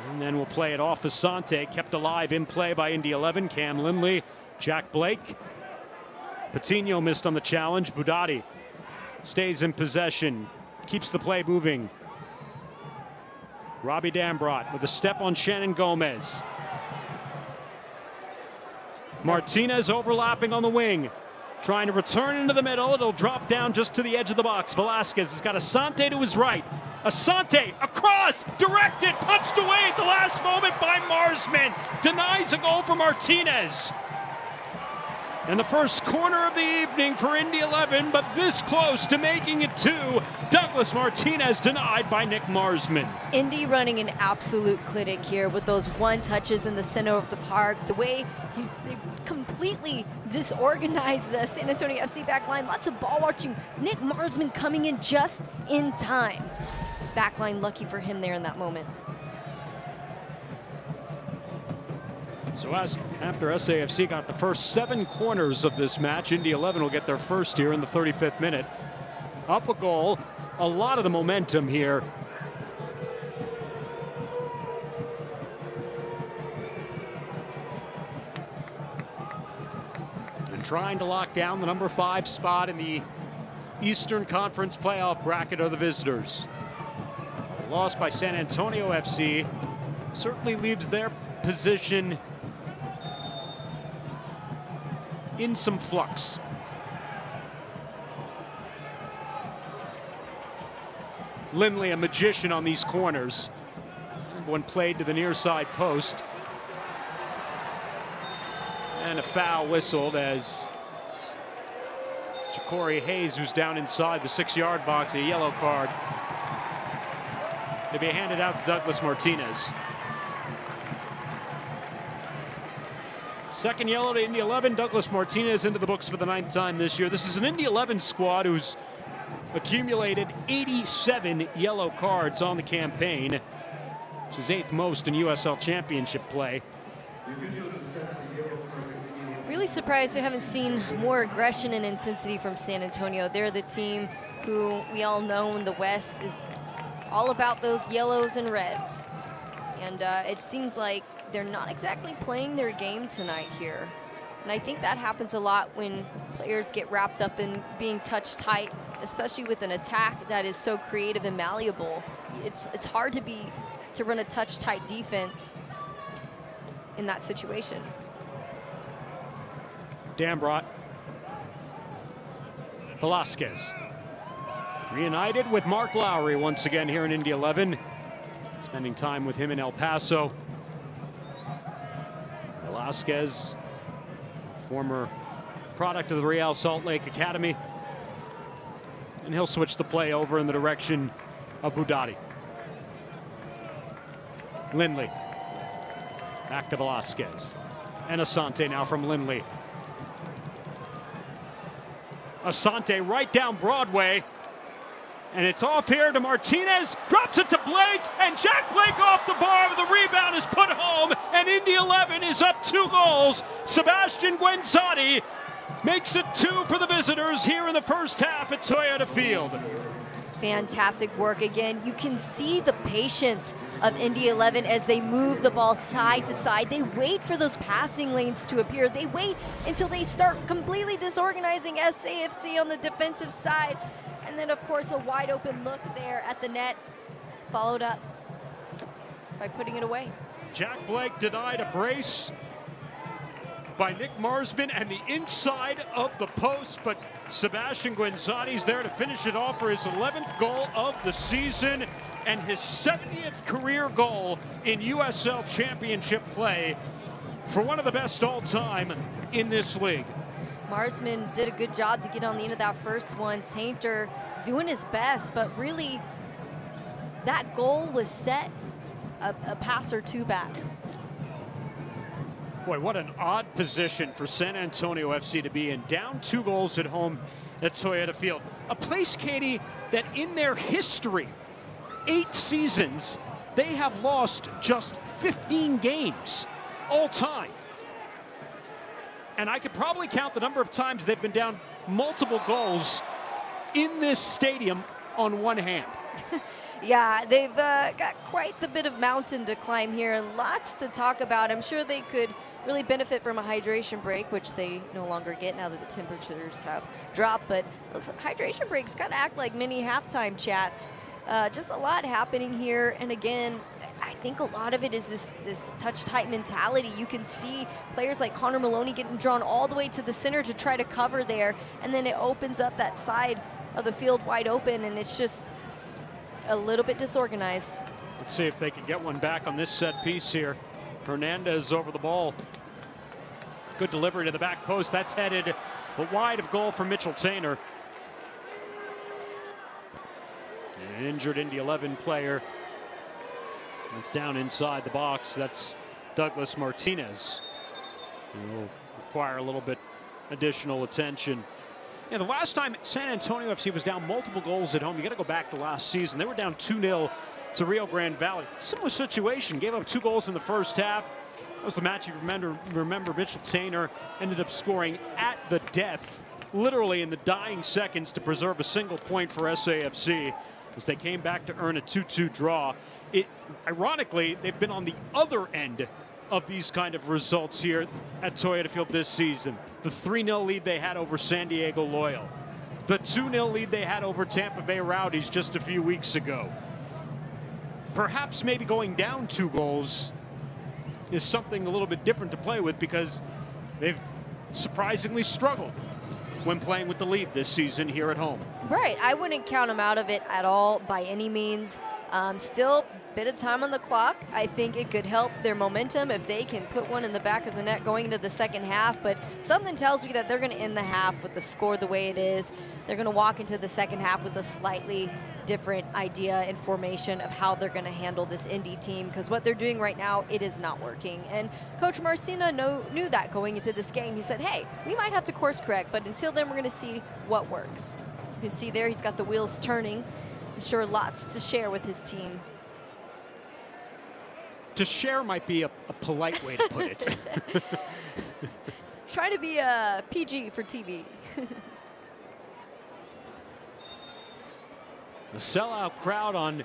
Speaker 1: And then we'll play it off Asante, kept alive in play by Indy 11. Cam Lindley, Jack Blake. Patino missed on the challenge. Budati stays in possession, keeps the play moving. Robbie Dambrot with a step on Shannon Gomez. Martinez overlapping on the wing, trying to return into the middle. It'll drop down just to the edge of the box. Velasquez has got Asante to his right. Asante across, directed, punched away at the last moment by Marsman. Denies a goal for Martinez. And the first corner of the evening for Indy 11, but this close to making it 2. Douglas Martinez denied by Nick Marsman.
Speaker 2: Indy running an absolute clinic here with those one touches in the center of the park. The way they completely disorganized the San Antonio FC back line. Lots of ball watching. Nick Marsman coming in just in time. Backline lucky for him there in that moment.
Speaker 1: So after SAFC got the first 7 corners of this match, Indy 11 will get their first here in the 35th minute. Up a goal, a lot of the momentum here. And trying to lock down the number 5 spot in the Eastern Conference playoff bracket are the visitors. A loss by San Antonio FC certainly leaves their position in some flux. Lindley, a magician on these corners. One played to the near side post. And a foul whistled as Ja'Cory Hayes, who's down inside the 6-yard box, a yellow card to be handed out to Douglas Martinez. Second yellow to Indy 11. Douglas Martinez into the books for the 9th time this year. This is an Indy 11 squad who's accumulated 87 yellow cards on the campaign, which is 8th most in USL Championship play.
Speaker 2: Really surprised we haven't seen more aggression and intensity from San Antonio. They're the team who we all know in the West is all about those yellows and reds. And it seems like they're not exactly playing their game tonight here. And I think that happens a lot when players get wrapped up in being touch tight, especially with an attack that is so creative and malleable. It's hard to run a touch tight defense in that situation.
Speaker 1: Dambrot. Velasquez. Reunited with Mark Lowry once again here in Indy 11. Spending time with him in El Paso. Velasquez, former product of the Real Salt Lake Academy. And he'll switch the play over in the direction of Budati. Lindley. Back to Velasquez. And Asante now from Lindley. Asante right down Broadway. And it's off here to Martinez, drops it to Blake, and Jack Blake off the bar, but the rebound is put home, and Indy 11 is up 2 goals. Sebastian Guenzati makes it 2 for the visitors here in the first half at Toyota Field.
Speaker 2: Fantastic work again. You can see the patience of Indy 11 as they move the ball side to side. They wait for those passing lanes to appear. They wait until they start completely disorganizing SAFC on the defensive side. And then, of course, a wide open look there at the net, followed up by putting it away.
Speaker 1: Jack Blake denied a brace by Nick Marsman and the inside of the post, but Sebastian Guenzati's there to finish it off for his 11th goal of the season and his 70th career goal in USL Championship play for one of the best all time in this league.
Speaker 2: Marsman did a good job to get on the end of that first one. Tainter doing his best, but really that goal was set a pass or 2 back.
Speaker 1: Boy, what an odd position for San Antonio FC to be in. Down 2 goals at home at Toyota Field. A place, Katie, that in their history, 8 seasons, they have lost just 15 games all time. And I could probably count the number of times they've been down multiple goals in this stadium on one hand.
Speaker 2: Yeah, they've got quite the bit of mountain to climb here and lots to talk about. I'm sure they could really benefit from a hydration break, which they no longer get now that the temperatures have dropped. But those hydration breaks kind of act like mini halftime chats. Just a lot happening here. And again, I think a lot of it is this touch-tight mentality. You can see players like Connor Maloney getting drawn all the way to the center to try to cover there, and then it opens up that side of the field wide open, and it's just a little bit disorganized.
Speaker 1: Let's see if they can get one back on this set piece here. Hernandez over the ball. Good delivery to the back post. That's headed but wide of goal for Mitchell Taintor. An injured Indy 11 player. It's down inside the box. That's Douglas Martinez. He will require a little bit additional attention. Yeah, the last time San Antonio FC was down multiple goals at home, you got to go back to last season. They were down 2-0 to Rio Grande Valley. Similar situation. Gave up 2 goals in the first half. That was the match you remember Mitchell Taintor ended up scoring at the death, literally in the dying seconds, to preserve a single point for SAFC as they came back to earn a 2-2 draw. Ironically, they've been on the other end of these kind of results here at Toyota Field this season. The 3-0 lead they had over San Diego Loyal. The 2-0 lead they had over Tampa Bay Rowdies just a few weeks ago. Perhaps maybe going down 2 goals is something a little bit different to play with, because they've surprisingly struggled when playing with the lead this season here at home.
Speaker 2: Right, I wouldn't count them out of it at all by any means. Still a bit of time on the clock. I think it could help their momentum if they can put one in the back of the net going into the second half, but something tells me that they're going to end the half with the score the way it is. They're going to walk into the second half with a slightly different idea and formation of how they're going to handle this Indy team, because what they're doing right now, it is not working. And Coach Marcina knew that going into this game. He said, hey, we might have to course correct, but until then we're going to see what works. You can see there he's got the wheels turning. I'm sure lots to share with his team.
Speaker 1: To share might be a polite way to put it.
Speaker 2: Try to be a PG for TV.
Speaker 1: The sellout crowd on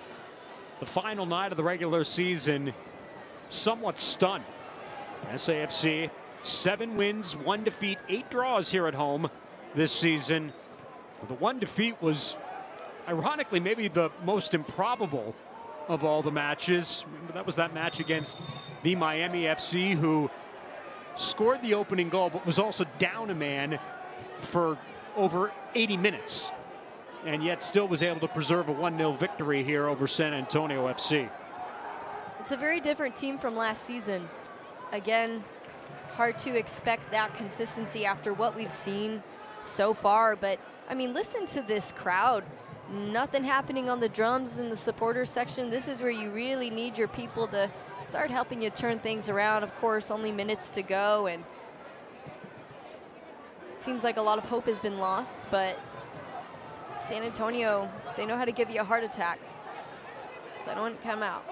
Speaker 1: the final night of the regular season somewhat stunned. SAFC 7 wins, 1 defeat, 8 draws here at home this season. The 1 defeat was ironically maybe the most improbable of all the matches. Remember, that was that match against the Miami FC, who scored the opening goal but was also down a man for over 80 minutes. And yet still was able to preserve a 1-0 victory here over San Antonio FC.
Speaker 2: It's a very different team from last season. Again, hard to expect that consistency after what we've seen so far. But, I mean, listen to this crowd. Nothing happening on the drums in the supporter section. This is where you really need your people to start helping you turn things around. Of course, only minutes to go. And it seems like a lot of hope has been lost, but San Antonio, they know how to give you a heart attack. So I don't count them out.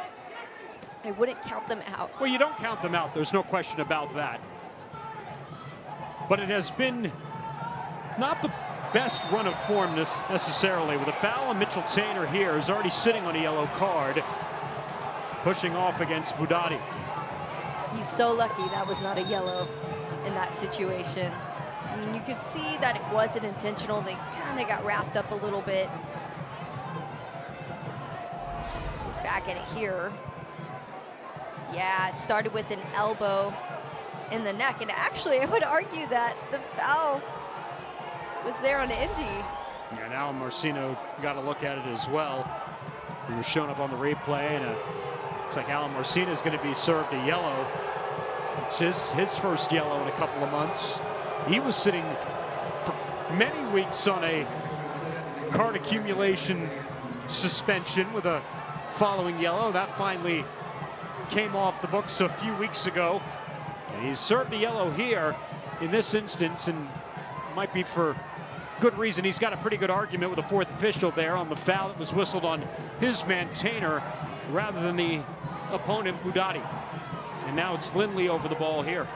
Speaker 2: I wouldn't count them out.
Speaker 1: Well, you don't count them out. There's no question about that. But it has been not the best run of form necessarily. With a foul on Mitchell Taintor here, who's already sitting on a yellow card, pushing off against Budati.
Speaker 2: He's so lucky that was not a yellow in that situation. I mean, you could see that it wasn't intentional. They kind of got wrapped up a little bit. Let's look back at it here. Yeah, it started with an elbow in the neck. And actually, I would argue that the foul was there on Indy.
Speaker 1: Yeah, now Marcino got a look at it as well. He was shown up on the replay, and looks like Alan Marcino is going to be served a yellow, which is his first yellow in a couple of months. He was sitting for many weeks on a card accumulation suspension with a following yellow. That finally came off the books a few weeks ago. And he's served a yellow here in this instance, and might be for good reason. He's got a pretty good argument with the 4th official there on the foul that was whistled on his man Taintor rather than the opponent Budati. And now it's Lindley over the ball here.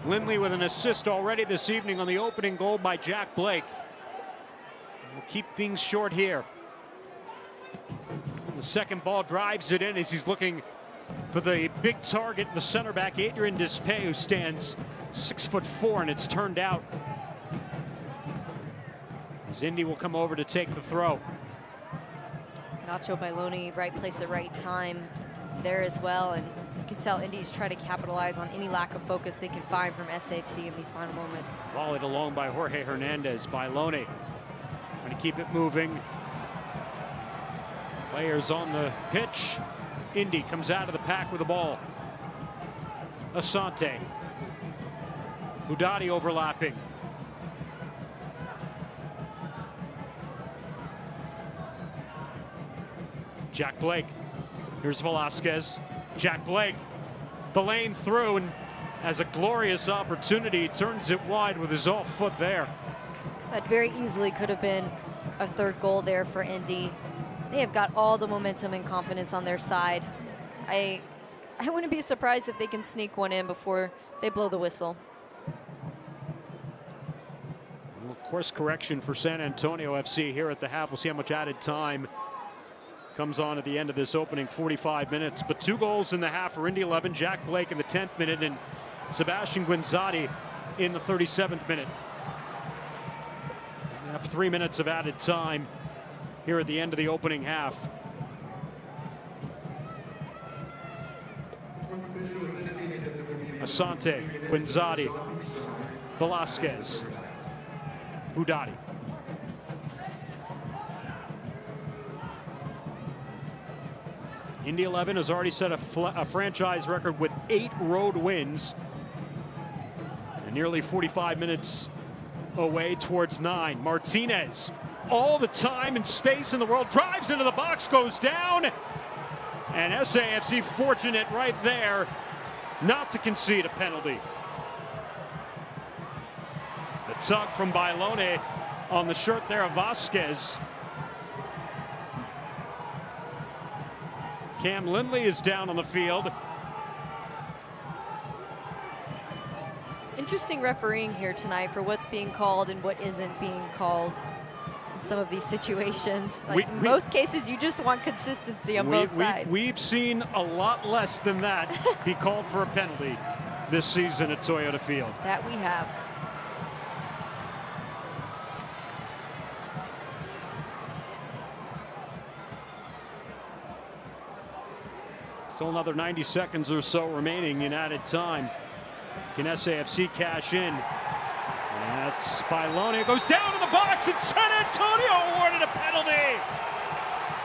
Speaker 1: Lindley with an assist already this evening on the opening goal by Jack Blake. We'll keep things short here. The second ball drives it in as he's looking for the big target, the center back Adrian Despay, who stands 6'4", and it's turned out. As Indy will come over to take the throw.
Speaker 2: Nacho Bailoni, right place at right time there as well. And You can tell Indy's try to capitalize on any lack of focus they can find from SAFC in these final moments.
Speaker 1: Volleyed along by Jorge Hernandez. Bailone trying to keep it moving. Players on the pitch. Indy comes out of the pack with the ball. Asante. Budati overlapping. Jack Blake. Here's Velasquez. Jack Blake. The lane through and has a glorious opportunity. Turns it wide with his off foot there.
Speaker 2: That very easily could have been a third goal there for Indy. They have got all the momentum and confidence on their side. I wouldn't be surprised if they can sneak one in before they blow the whistle.
Speaker 1: Well, course correction for San Antonio FC here at the half. We'll see how much added time comes on at the end of this opening 45 minutes. But 2 goals in the half for Indy 11. Jack Blake in the 10th minute and Sebastian Guinzotti in the 37th minute. We have 3 minutes of added time here at the end of the opening half. Asante, Guinzotti, Velasquez, Budati. Indy 11 has already set a franchise record with 8 road wins. And nearly 45 minutes away towards 9. Martinez, all the time and space in the world, drives into the box, goes down. And SAFC fortunate right there not to concede a penalty. The tug from Bailone on the shirt there of Vasquez. Cam Lindley is down on the field.
Speaker 2: Interesting refereeing here tonight for what's being called and what isn't being called in some of these situations. Like in most cases, you just want consistency on both sides.
Speaker 1: We've seen a lot less than that be called for a penalty this season at Toyota Field.
Speaker 2: That we have.
Speaker 1: Still another 90 seconds or so remaining in added time. Can SAFC cash in? That's Bailone. Goes down to the box, and San Antonio awarded a penalty.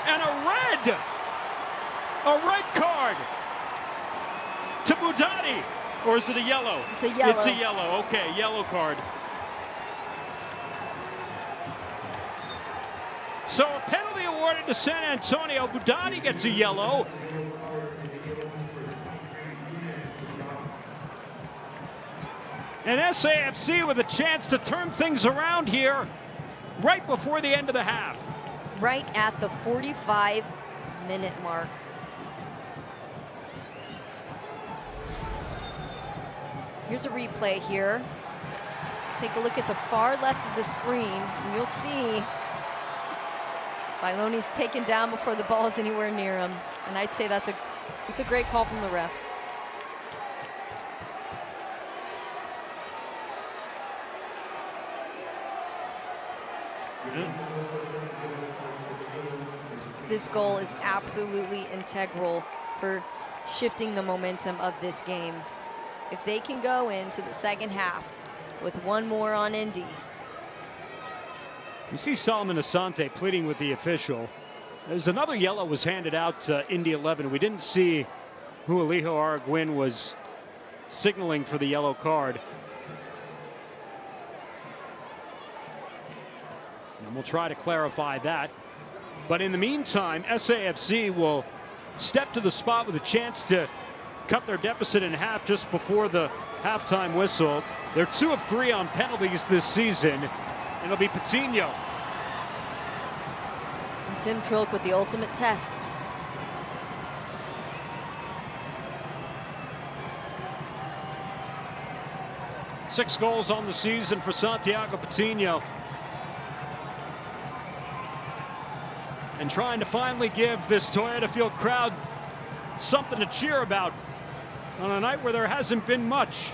Speaker 1: And a red card to Budati. Or is it a yellow?
Speaker 2: It's a yellow.
Speaker 1: It's a yellow. Okay, yellow card. So a penalty awarded to San Antonio. Budati gets a yellow. And SAFC with a chance to turn things around here right before the end of the half.
Speaker 2: Right at the 45-minute mark. Here's a replay here. Take a look at the far left of the screen, and you'll see Bailone's taken down before the ball's anywhere near him. And I'd say it's a great call from the ref. This goal is absolutely integral for shifting the momentum of this game. If they can go into the second half with one more on Indy.
Speaker 1: You see Solomon Asante pleading with the official. There's another yellow was handed out to Indy 11. We didn't see who Alejo Arguin was signaling for the yellow card. And we'll try to clarify that. But in the meantime, SAFC will step to the spot with a chance to cut their deficit in half just before the halftime whistle. They're 2 of 3 on penalties this season. It'll be Patino.
Speaker 2: And Tim Trilk with the ultimate test.
Speaker 1: Six goals on the season for Santiago Patino. And trying to finally give this Toyota Field crowd something to cheer about on a night where there hasn't been much.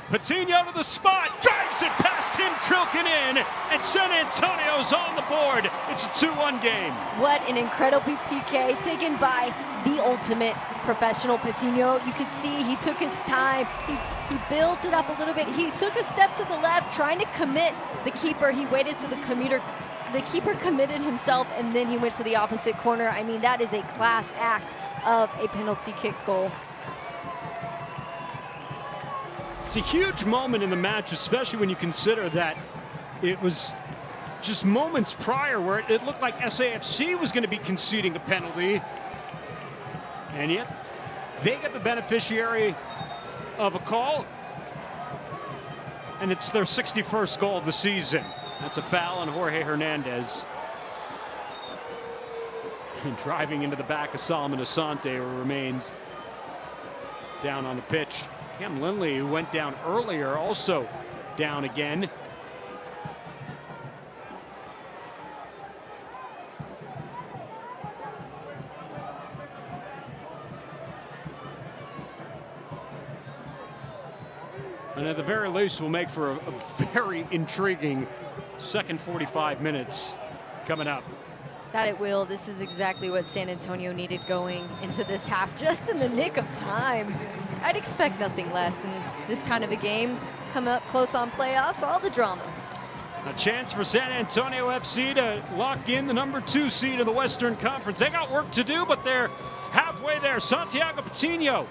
Speaker 1: Patino to the spot, drives it past him, Trilkin in, and San Antonio's on the board. It's a 2-1 game.
Speaker 2: What an incredible PK taken by the ultimate professional Patino. You could see he took his time. He built it up a little bit. He took a step to the left, trying to commit the keeper. He waited to the commuter. The keeper committed himself, and then he went to the opposite corner. I mean, that is a class act of a penalty kick goal.
Speaker 1: It's a huge moment in the match, especially when you consider that it was just moments prior where it looked like SAFC was going to be conceding a penalty. And yet, they get the beneficiary of a call. And it's their 61st goal of the season. That's a foul on Jorge Hernandez. And driving into the back of Solomon Asante, who remains down on the pitch. Cam Lindley, who went down earlier, also down again. And at the very least, will make for a very intriguing second 45 minutes coming up.
Speaker 2: That it will. This is exactly what San Antonio needed going into this half, just in the nick of time. I'd expect nothing less in this kind of a game. Come up close on playoffs, all the drama.
Speaker 1: A chance for San Antonio FC to lock in the #2 seed in the Western Conference. They got work to do, but they're halfway there. Santiago Patino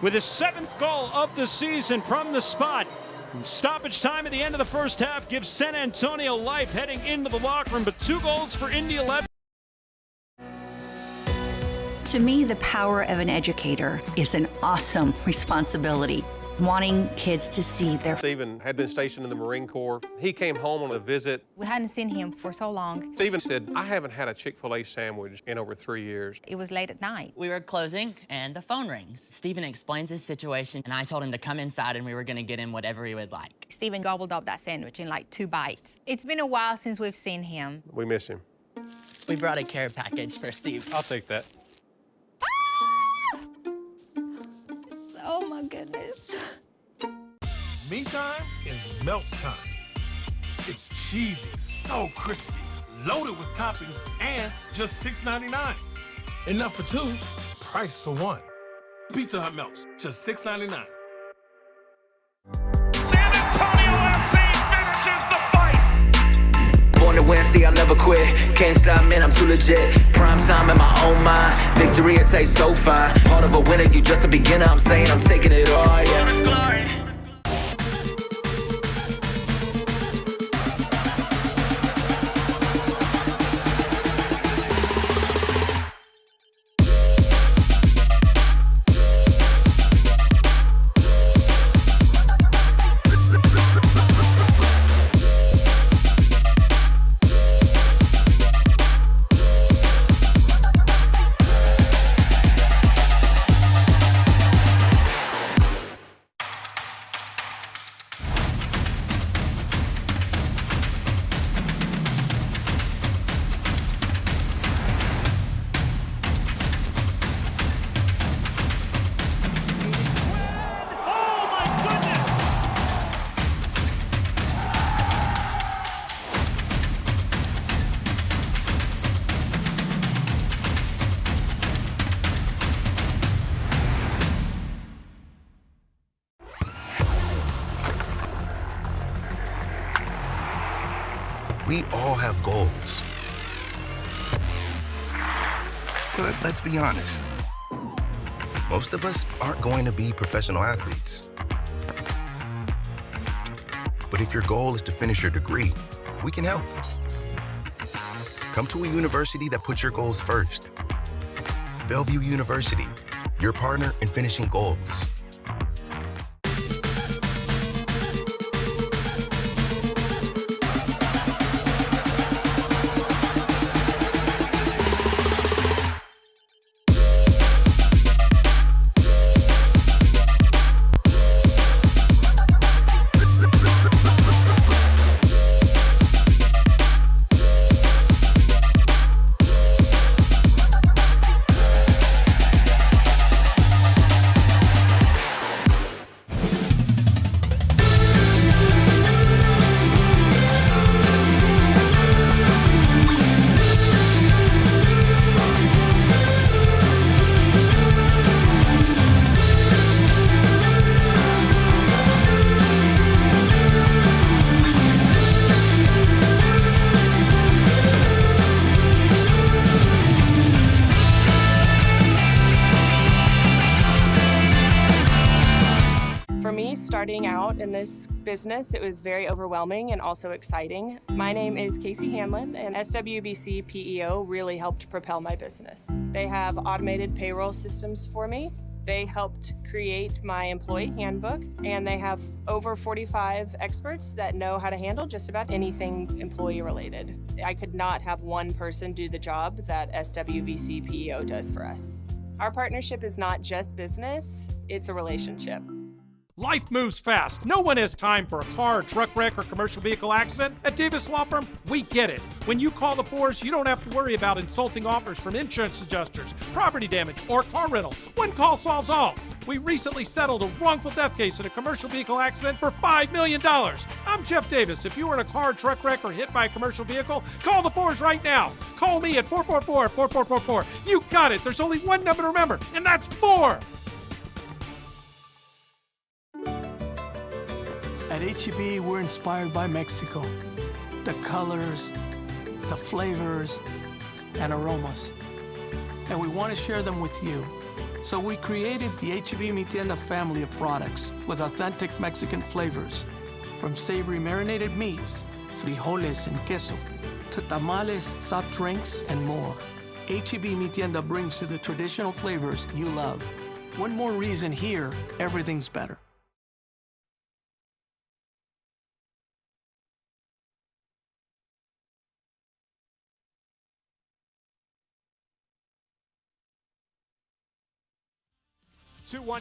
Speaker 1: with his 7th goal of the season from the spot. And stoppage time at the end of the first half gives San Antonio life heading into the locker room, but 2 goals for Indy 11.
Speaker 7: To me, the power of an educator is an awesome responsibility. Wanting kids to see their...
Speaker 8: Stephen had been stationed in the Marine Corps. He came home on a visit.
Speaker 9: We hadn't seen him for so long.
Speaker 8: Stephen said, I haven't had a Chick-fil-A sandwich in over 3 years.
Speaker 9: It was late at night.
Speaker 10: We were closing, and the phone rings. Stephen explains his situation, and I told him to come inside, and we were going to get him whatever he would like.
Speaker 9: Stephen gobbled up that sandwich in like 2 bites. It's been a while since we've seen him.
Speaker 8: We miss him.
Speaker 10: We brought a care package for Steve.
Speaker 8: I'll take that.
Speaker 2: Oh, my goodness.
Speaker 11: Me time is Melts time. It's cheesy, so crispy, loaded with toppings, and just $6.99. Enough for 2, price for 1. Pizza Hut Melts, just $6.99.
Speaker 12: San Antonio FC finishes the fight.
Speaker 13: Born to win, see, I'll never quit. Can't stop, man, I'm too legit. Prime time in my own mind. Victory, it tastes so fine. Part of a winner, you just a beginner. I'm saying I'm taking it all, yeah. Glory.
Speaker 3: We all have goals. But let's be honest, most of us aren't going to be professional athletes. But if your goal is to finish your degree, we can help. Come to a university that puts your goals first. Bellevue University, your partner in finishing goals.
Speaker 14: For me, starting out in this business, it was very overwhelming and also exciting. My name is Casey Hanlon, and SWBC PEO really helped propel my business. They have automated payroll systems for me. They helped create my employee handbook, and they have over 45 experts that know how to handle just about anything employee related. I could not have one person do the job that SWBC PEO does for us. Our partnership is not just business, it's a relationship.
Speaker 15: Life moves fast. No one has time for a car, or truck wreck, or commercial vehicle accident. At Davis Law Firm, we get it. When you call the force, you don't have to worry about insulting offers from insurance adjusters, property damage, or car rental. One call solves all. We recently settled a wrongful death case in a commercial vehicle accident for $5 million. I'm Jeff Davis. If you were in a car, truck wreck, or hit by a commercial vehicle, call the force right now. Call me at 444-4444. You got it. There's only one number to remember, and that's 4.
Speaker 6: At H-E-B, we're inspired by Mexico. The colors, the flavors, and aromas. And we want to share them with you. So we created the H-E-B Mi Tienda family of products with authentic Mexican flavors. From savory marinated meats, frijoles and queso, to tamales, soft drinks, and more. H-E-B Mi Tienda brings you the traditional flavors you love. One more reason here, everything's better.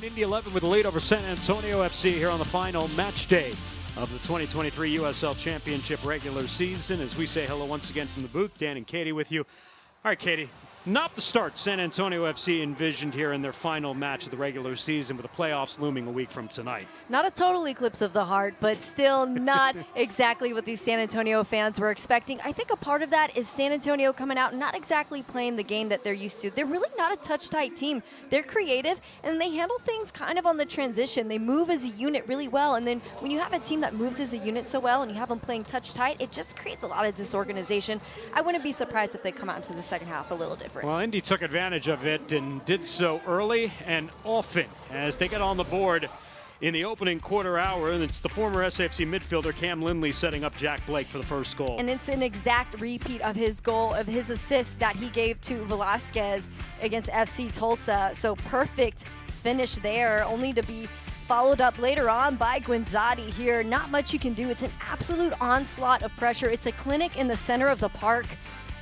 Speaker 1: Indy 11 with the lead over San Antonio FC here on the final match day of the 2023 USL Championship regular season. As we say hello once again from the booth, Dan and Katie with you. All right, Katie, not the start San Antonio FC envisioned here in their final match of the regular season, with the playoffs looming a week from tonight.
Speaker 2: Not a total eclipse of the heart, but still not exactly what these San Antonio fans were expecting. I think a part of that is San Antonio coming out and not exactly playing the game that they're used to. They're really not a touch-tight team. They're creative, and they handle things kind of on the transition. They move as a unit really well, and then when you have a team that moves as a unit so well and you have them playing touch-tight, it just creates a lot of disorganization. I wouldn't be surprised if they come out into the second half a little different.
Speaker 1: Well, Indy took advantage of it and did so early and often as they get on the board in the opening quarter hour, and it's the former SAFC midfielder Cam Lindley setting up Jack Blake for the first goal.
Speaker 2: And it's an exact repeat of his goal, of his assist that he gave to Velasquez against FC Tulsa. So perfect finish there, only to be followed up later on by Guinzotti here. Not much you can do. It's an absolute onslaught of pressure. It's a clinic in the center of the park.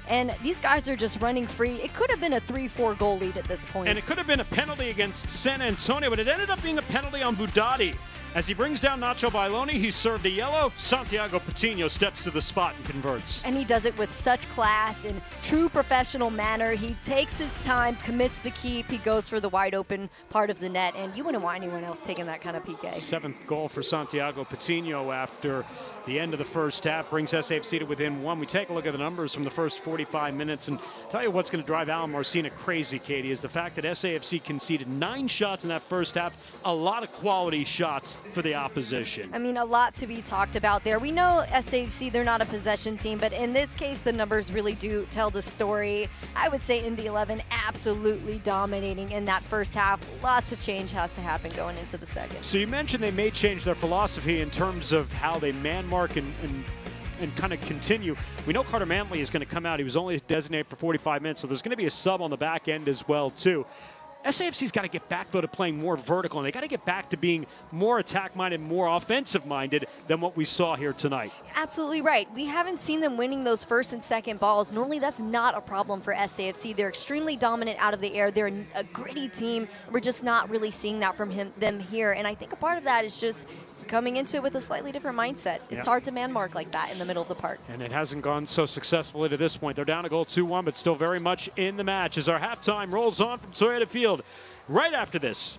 Speaker 2: And these guys are just running free. It could have been a 3-4 goal lead at this point.
Speaker 1: And it could have been a penalty against San Antonio, but it ended up being a penalty on Budati. As he brings down Nacho Bailoni, he's served a yellow. Santiago Patino steps to the spot and converts.
Speaker 2: And he does it with such class and true professional manner. He takes his time, commits the keep. He goes for the wide open part of the net, and you wouldn't want anyone else taking that kind of PK. 7th goal for Santiago Patino after the end of the first half brings SAFC to within 1. We take a look at the numbers from the first 45 minutes, and tell you what's going to drive Alan Marcina crazy, Katie, is the fact that SAFC conceded 9 shots in that first half. A lot of quality shots for the opposition. I mean, a lot to be talked about there. We know SAFC, they're not a possession team, but in this case, the numbers really do tell the story. I would say Indy 11 absolutely dominating in that first half. Lots of change has to happen going into the second.
Speaker 1: So you mentioned they may change their philosophy in terms of how they man mark and kind of continue. We know Carter Mantley is going to come out. He was only designated for 45 minutes, so there's going to be a sub on the back end as well, too. SAFC's got to get back, though, to playing more vertical, and they got to get back to being more attack-minded, more offensive-minded than what we saw here tonight.
Speaker 2: Absolutely right. We haven't seen them winning those first and second balls. Normally, that's not a problem for SAFC. They're extremely dominant out of the air. They're a gritty team. We're just not really seeing that from them here, and I think a part of that is just coming into it with a slightly different mindset. It's hard to man mark like that in the middle of the park.
Speaker 1: And it hasn't gone so successfully to this point. They're down a goal 2-1, but still very much in the match as our halftime rolls on from Toyota Field right after this.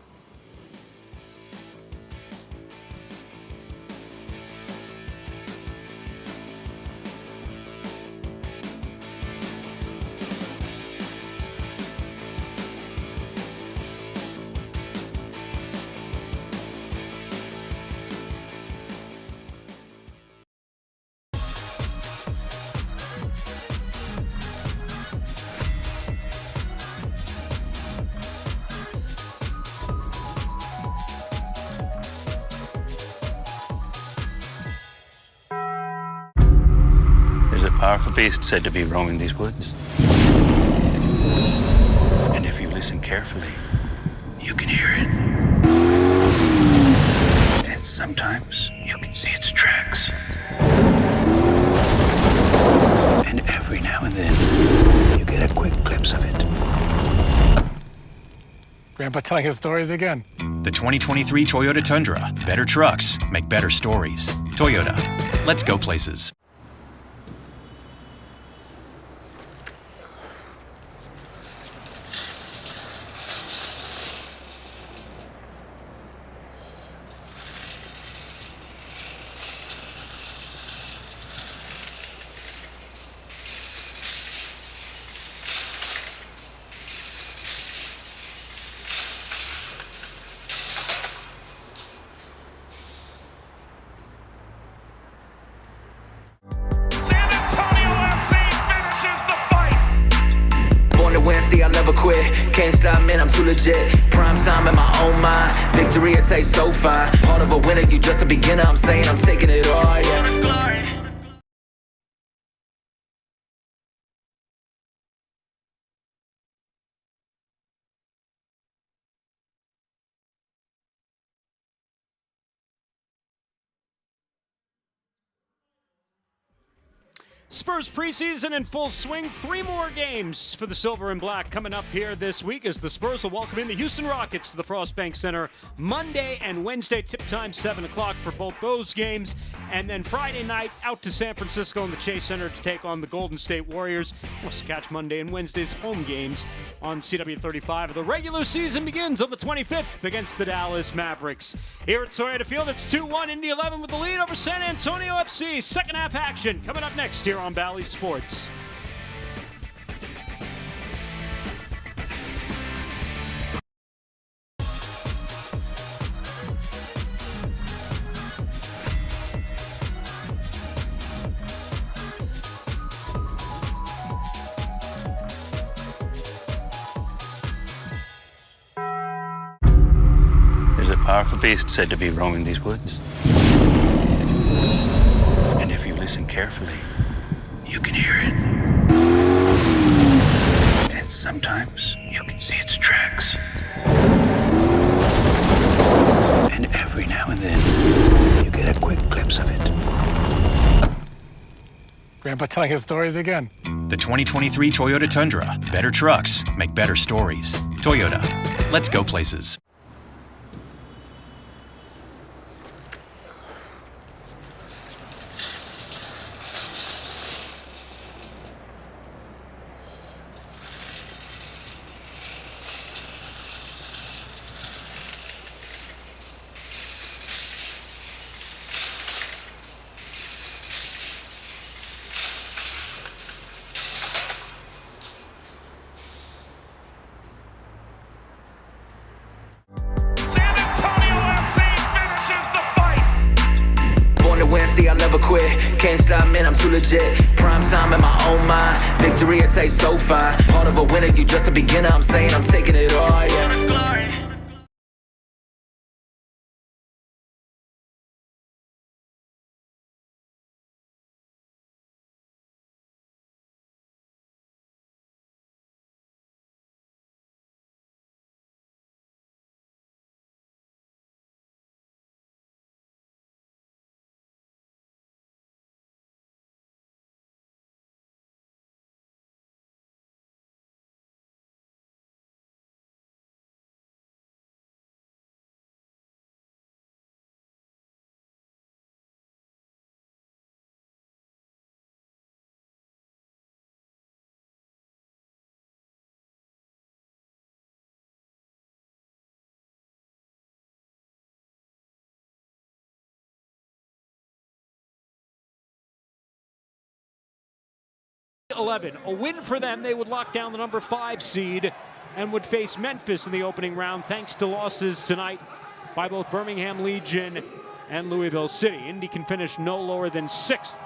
Speaker 16: powerful beast said to be roaming these woods. And if you listen carefully, you can hear it. And sometimes you can see its tracks. And every now and then, you get a quick glimpse of it.
Speaker 6: Grandpa telling his stories again.
Speaker 4: The 2023 Toyota Tundra. Better trucks make better stories. Toyota. Let's go places.
Speaker 13: See, I'll never quit. Can't stop, man, I'm too legit. Prime time in my own mind. Victory, it tastes so fine. Part of a winner, you just a beginner. I'm saying I'm taking it all, yeah. Glory.
Speaker 1: Spurs preseason in full swing. 3 more games for the Silver and Black coming up here this week as the Spurs will welcome in the Houston Rockets to the Frostbank Center Monday and Wednesday. Tip time 7 o'clock for both those games. And then Friday night out to San Francisco in the Chase Center to take on the Golden State Warriors. We'll catch Monday and Wednesday's home games on CW35. The regular season begins on the 25th against the Dallas Mavericks. Here at Toyota Field, it's 2-1. Indy 11 with the lead over San Antonio FC. Second half action coming up next here on Valley Sports.
Speaker 16: There's a powerful beast said to be roaming these woods. And if you listen carefully, you can hear it. And sometimes you can see its tracks. And every now and then, you get a quick glimpse of it.
Speaker 6: Grandpa telling his stories again.
Speaker 4: The 2023 Toyota Tundra. Better trucks make better stories. Toyota. Let's go places.
Speaker 13: See, I'll never quit. Can't stop, man, I'm too legit. Prime time in my own mind. Victory, it tastes so fine. Part of a winner, you just a beginner. I'm saying I'm taking it all, yeah. Glory.
Speaker 1: A win for them, they would lock down the number 5 seed and would face Memphis in the opening round thanks to losses tonight by both Birmingham Legion and Louisville City. Indy can finish no lower than 6th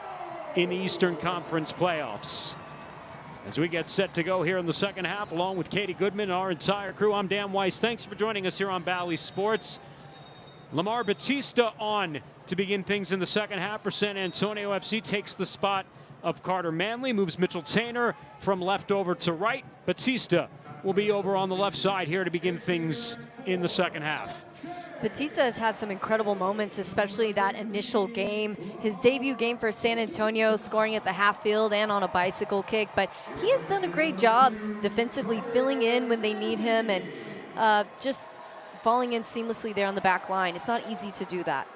Speaker 1: in the Eastern Conference playoffs. As we get set to go here in the second half, along with Katie Goodman and our entire crew, I'm Dan Weiss. Thanks for joining us here on Valley Sports. Lamar Batista on to begin things in the second half for San Antonio FC, takes the spot of Carter Manley, moves Mitchell Tainer from left over to right. Batista will be over on the left side here to begin things in the second half.
Speaker 2: Batista has had some incredible moments, especially that initial game. His debut game for San Antonio, scoring at the half field and on a bicycle kick. But he has done a great job defensively, filling in when they need him and just falling in seamlessly there on the back line. It's not easy to do that.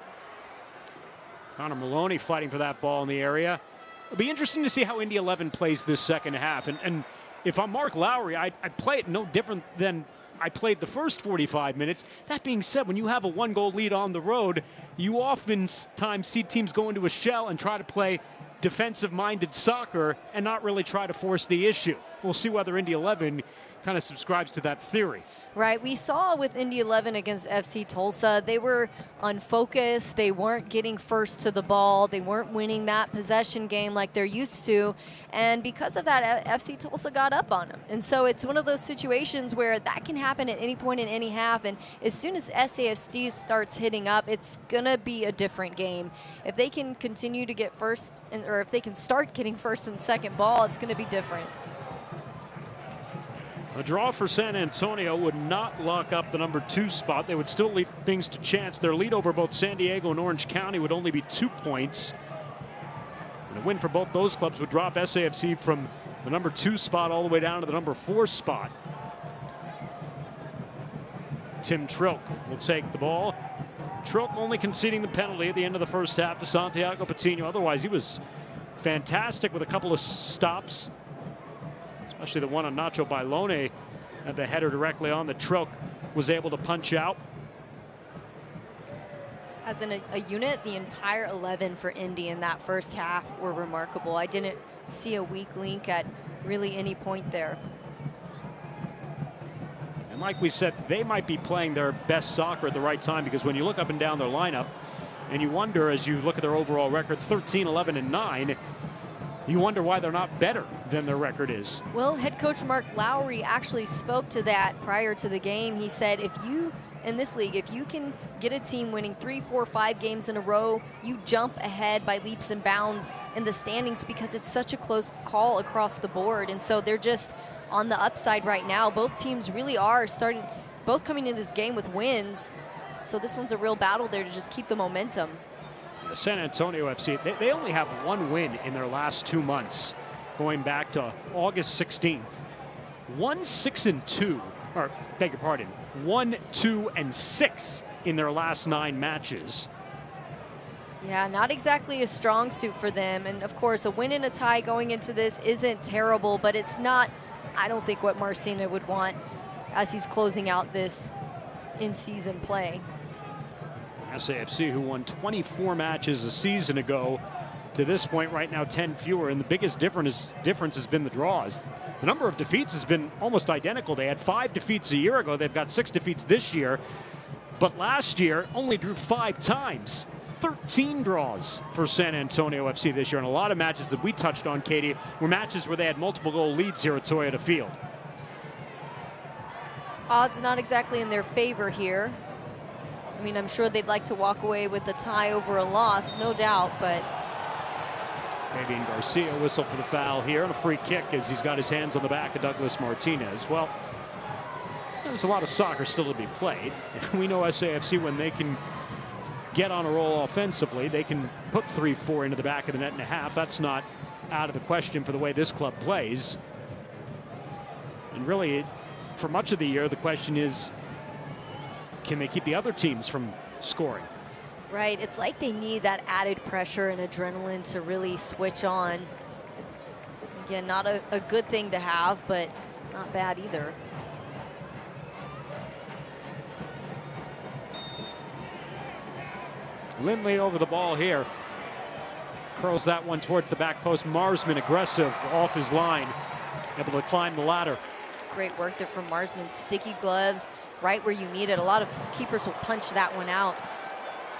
Speaker 1: Connor Maloney fighting for that ball in the area. It'll be interesting to see how Indy 11 plays this second half. And if I'm Mark Lowry, I'd play it no different than I played the first 45 minutes. That being said, when you have a 1-goal lead on the road, you oftentimes see teams go into a shell and try to play defensive-minded soccer and not really try to force the issue. We'll see whether Indy 11 kind of subscribes to that theory.
Speaker 2: Right, we saw with Indy 11 against FC Tulsa, they were unfocused, they weren't getting first to the ball, they weren't winning that possession game like they're used to, and because of that, FC Tulsa got up on them. And so it's one of those situations where that can happen at any point in any half, and as soon as SAFC starts hitting up, it's gonna be a different game. If they can continue to get first, or if they can start getting first and second ball, it's gonna be different.
Speaker 1: A draw for San Antonio would not lock up the number 2 spot. They would still leave things to chance. Their lead over both San Diego and Orange County would only be 2 points. And a win for both those clubs would drop SAFC from the number 2 spot all the way down to the number 4 spot. Tim Trilk will take the ball. Trilk only conceding the penalty at the end of the first half to Santiago Patino. Otherwise, he was fantastic with a couple of stops, especially the one on Nacho Bailone at the header directly on the Trilk was able to punch out.
Speaker 2: As in a unit, the entire 11 for Indy in that first half were remarkable. I didn't see a weak link at really any point there.
Speaker 1: And like we said, they might be playing their best soccer at the right time, because when you look up and down their lineup and you wonder, as you look at their overall record, 13, 11, and 9, you wonder why they're not better than their record is.
Speaker 2: Well, head coach Mark Lowry actually spoke to that prior to the game. He said, if you, in this league, if you can get a team winning 3, 4, 5 games in a row, you jump ahead by leaps and bounds in the standings, because it's such a close call across the board. And so they're just on the upside right now. Both teams really are both coming into this game with wins. So this one's a real battle there to just keep the momentum.
Speaker 1: San Antonio FC, they only have 1 win in their last 2 months, going back to August 16th. 1-6-2, or beg your pardon, 1-2-6 in their last 9 matches.
Speaker 2: Yeah, not exactly a strong suit for them. And of course, a win and a tie going into this isn't terrible, but it's not, I don't think, what Marcina would want as he's closing out this in-season play.
Speaker 1: SAFC, who won 24 matches a season ago, to this point right now 10 fewer, and the biggest difference has been the draws. The number of defeats has been almost identical. They had 5 defeats a year ago. They've got 6 defeats this year, but last year only drew 5 times. 13 draws for San Antonio FC this year, and a lot of matches that we touched on, Katie, were matches where they had multiple goal leads here at Toyota Field.
Speaker 2: Odds not exactly in their favor here. I mean, I'm sure they'd like to walk away with a tie over a loss, no doubt, but...
Speaker 1: Fabian Garcia whistle for the foul here, and a free kick as he's got his hands on the back of Douglas Martinez. Well, there's a lot of soccer still to be played. We know SAFC, when they can get on a roll offensively, they can put 3-4 into the back of the net and a half. That's not out of the question for the way this club plays. And really, for much of the year, the question is, can they keep the other teams from scoring?
Speaker 2: Right, it's like they need that added pressure and adrenaline to really switch on. Again, not a good thing to have, but not bad either.
Speaker 1: Lindley over the ball here. Curls that one towards the back post. Marsman aggressive off his line, able to climb the ladder.
Speaker 2: Great work there from Marsman. Sticky gloves, right where you need it. A lot of keepers will punch that one out.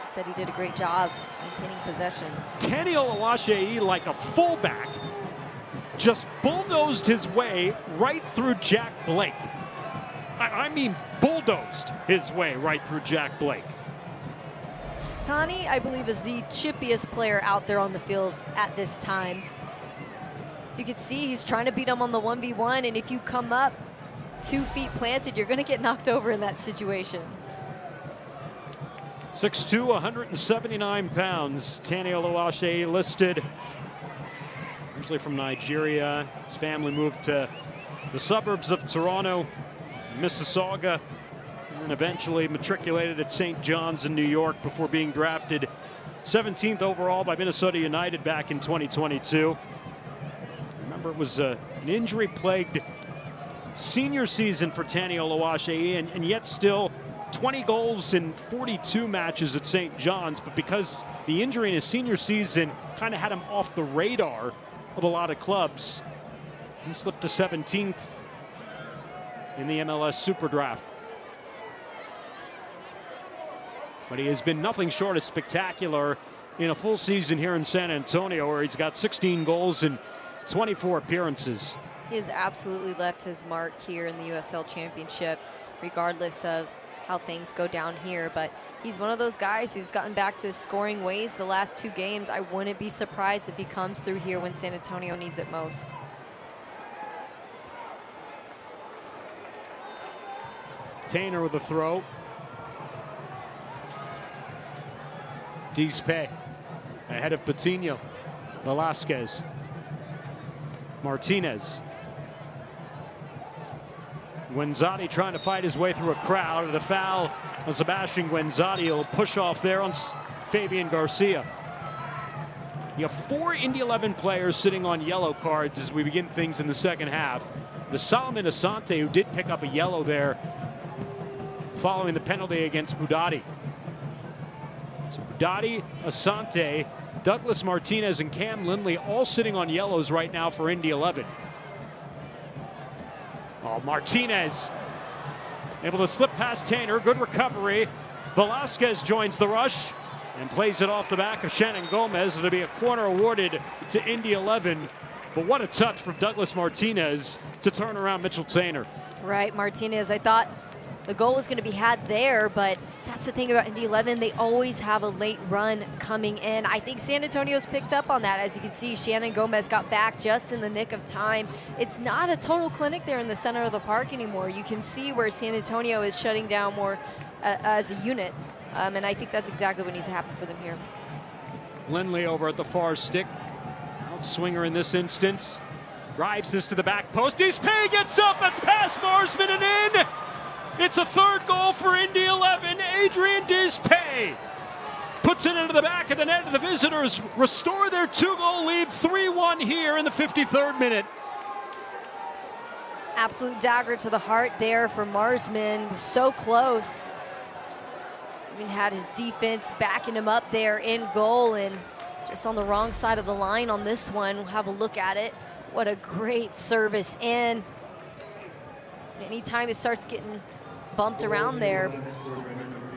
Speaker 2: Said he did a great job maintaining possession.
Speaker 1: Daniel Alashaei, like a fullback, just bulldozed his way right through Jack Blake. I mean bulldozed his way right through Jack Blake.
Speaker 2: Tani, I believe, is the chippiest player out there on the field at this time. you can see, he's trying to beat him on the 1v1, and if you come up 2 feet planted, you're going to get knocked over in that situation.
Speaker 1: 6'2", 179 pounds. Tani Oluwaseyi listed, usually from Nigeria. His family moved to the suburbs of Toronto, Mississauga, and eventually matriculated at St. John's in New York before being drafted 17th overall by Minnesota United back in 2022. Remember, it was an injury-plagued senior season for Tani Oluwaseyi, and yet still 20 goals in 42 matches at St. John's, but because the injury in his senior season kind of had him off the radar of a lot of clubs, he slipped to 17th in the MLS Super Draft. But he has been nothing short of spectacular in a full season here in San Antonio, where he's got 16 goals in 24 appearances.
Speaker 2: He has absolutely left his mark here in the USL Championship, regardless of how things go down here. But he's one of those guys who's gotten back to his scoring ways the last 2 games. I wouldn't be surprised if he comes through here when San Antonio needs it most.
Speaker 1: Tainer with a throw. Dispe ahead of Patino. Velasquez. Martinez. Guenzati trying to fight his way through a crowd. And a foul on Sebastian Guenzati. He'll push off there on Fabian Garcia. You have 4 Indy 11 players sitting on yellow cards as we begin things in the second half. The Solomon Asante, who did pick up a yellow there following the penalty against Budati. So Budati, Asante, Douglas Martinez, and Cam Lindley all sitting on yellows right now for Indy 11. Oh, Martinez able to slip past Tainer. Good recovery. Velasquez joins the rush and plays it off the back of Shannon Gomez. It'll be a corner awarded to Indy 11. But what a touch from Douglas Martinez to turn around Mitchell Tainer.
Speaker 2: Right, Martinez, I thought the goal was going to be had there, but that's the thing about Indy 11. They always have a late run coming in. I think San Antonio's picked up on that. As you can see, Shannon Gomez got back just in the nick of time. It's not a total clinic there in the center of the park anymore. You can see where San Antonio is shutting down more as a unit, and I think that's exactly what needs to happen for them here.
Speaker 1: Lindley over at the far stick. Outswinger in this instance. Drives this to the back post. Dispe gets up. That's past Marsman and in. It's a 3rd goal for Indy 11. Adrian Dispe puts it into the back of the net, and the visitors restore their 2-goal lead, 3-1 here in the 53rd minute.
Speaker 2: Absolute dagger to the heart there for Marsman. So close. Even had his defense backing him up there in goal, and just on the wrong side of the line on this one. We'll have a look at it. What a great service in. Anytime it starts getting bumped around there,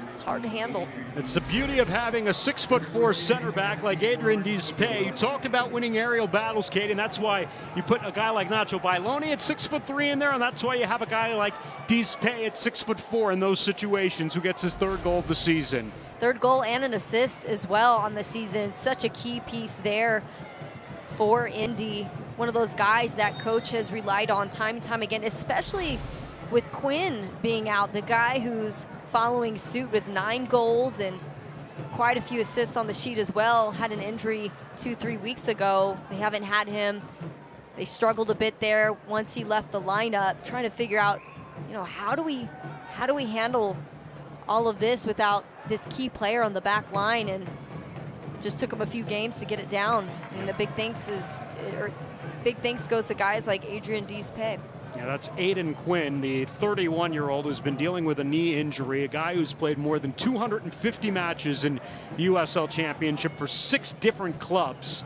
Speaker 2: it's hard to handle.
Speaker 1: It's the beauty of having a 6'4" center back like Adrian Dispe. You talked about winning aerial battles, Kate, and that's why you put a guy like Nacho Bailoni at 6'3" in there, and that's why you have a guy like Dispe at 6'4" in those situations, who gets his 3rd goal of the season.
Speaker 2: 3rd goal and an assist as well on the season. Such a key piece there for Indy. One of those guys that coach has relied on time and time again, especially with Quinn being out, the guy who's following suit with 9 goals and quite a few assists on the sheet as well. Had an injury 2-3 weeks ago. They haven't had him. They struggled a bit there once he left the lineup, trying to figure out, you know, how do we handle all of this without this key player on the back line, and just took him a few games to get it down. And the big thanks goes to guys like Adrian Dispe.
Speaker 1: Yeah, that's Aiden Quinn, the 31-year-old who's been dealing with a knee injury, a guy who's played more than 250 matches in USL Championship for 6 different clubs.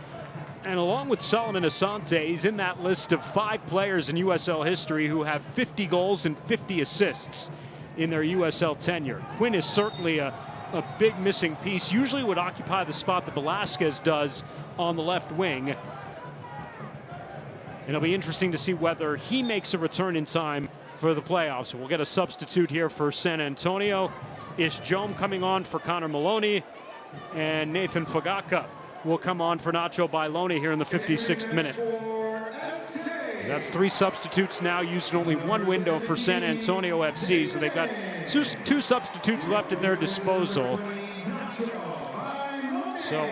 Speaker 1: And along with Solomon Asante, he's in that list of 5 players in USL history who have 50 goals and 50 assists in their USL tenure. Quinn is certainly a big missing piece, usually would occupy the spot that Velasquez does on the left wing. And it'll be interesting to see whether he makes a return in time for the playoffs. We'll get a substitute here for San Antonio. Ish Jome coming on for Connor Maloney, and Nathan Fagaka will come on for Nacho Bailoni here in the 56th minute. That's 3 substitutes now, used in only 1 window for San Antonio FC, so they've got 2 substitutes left at their disposal. So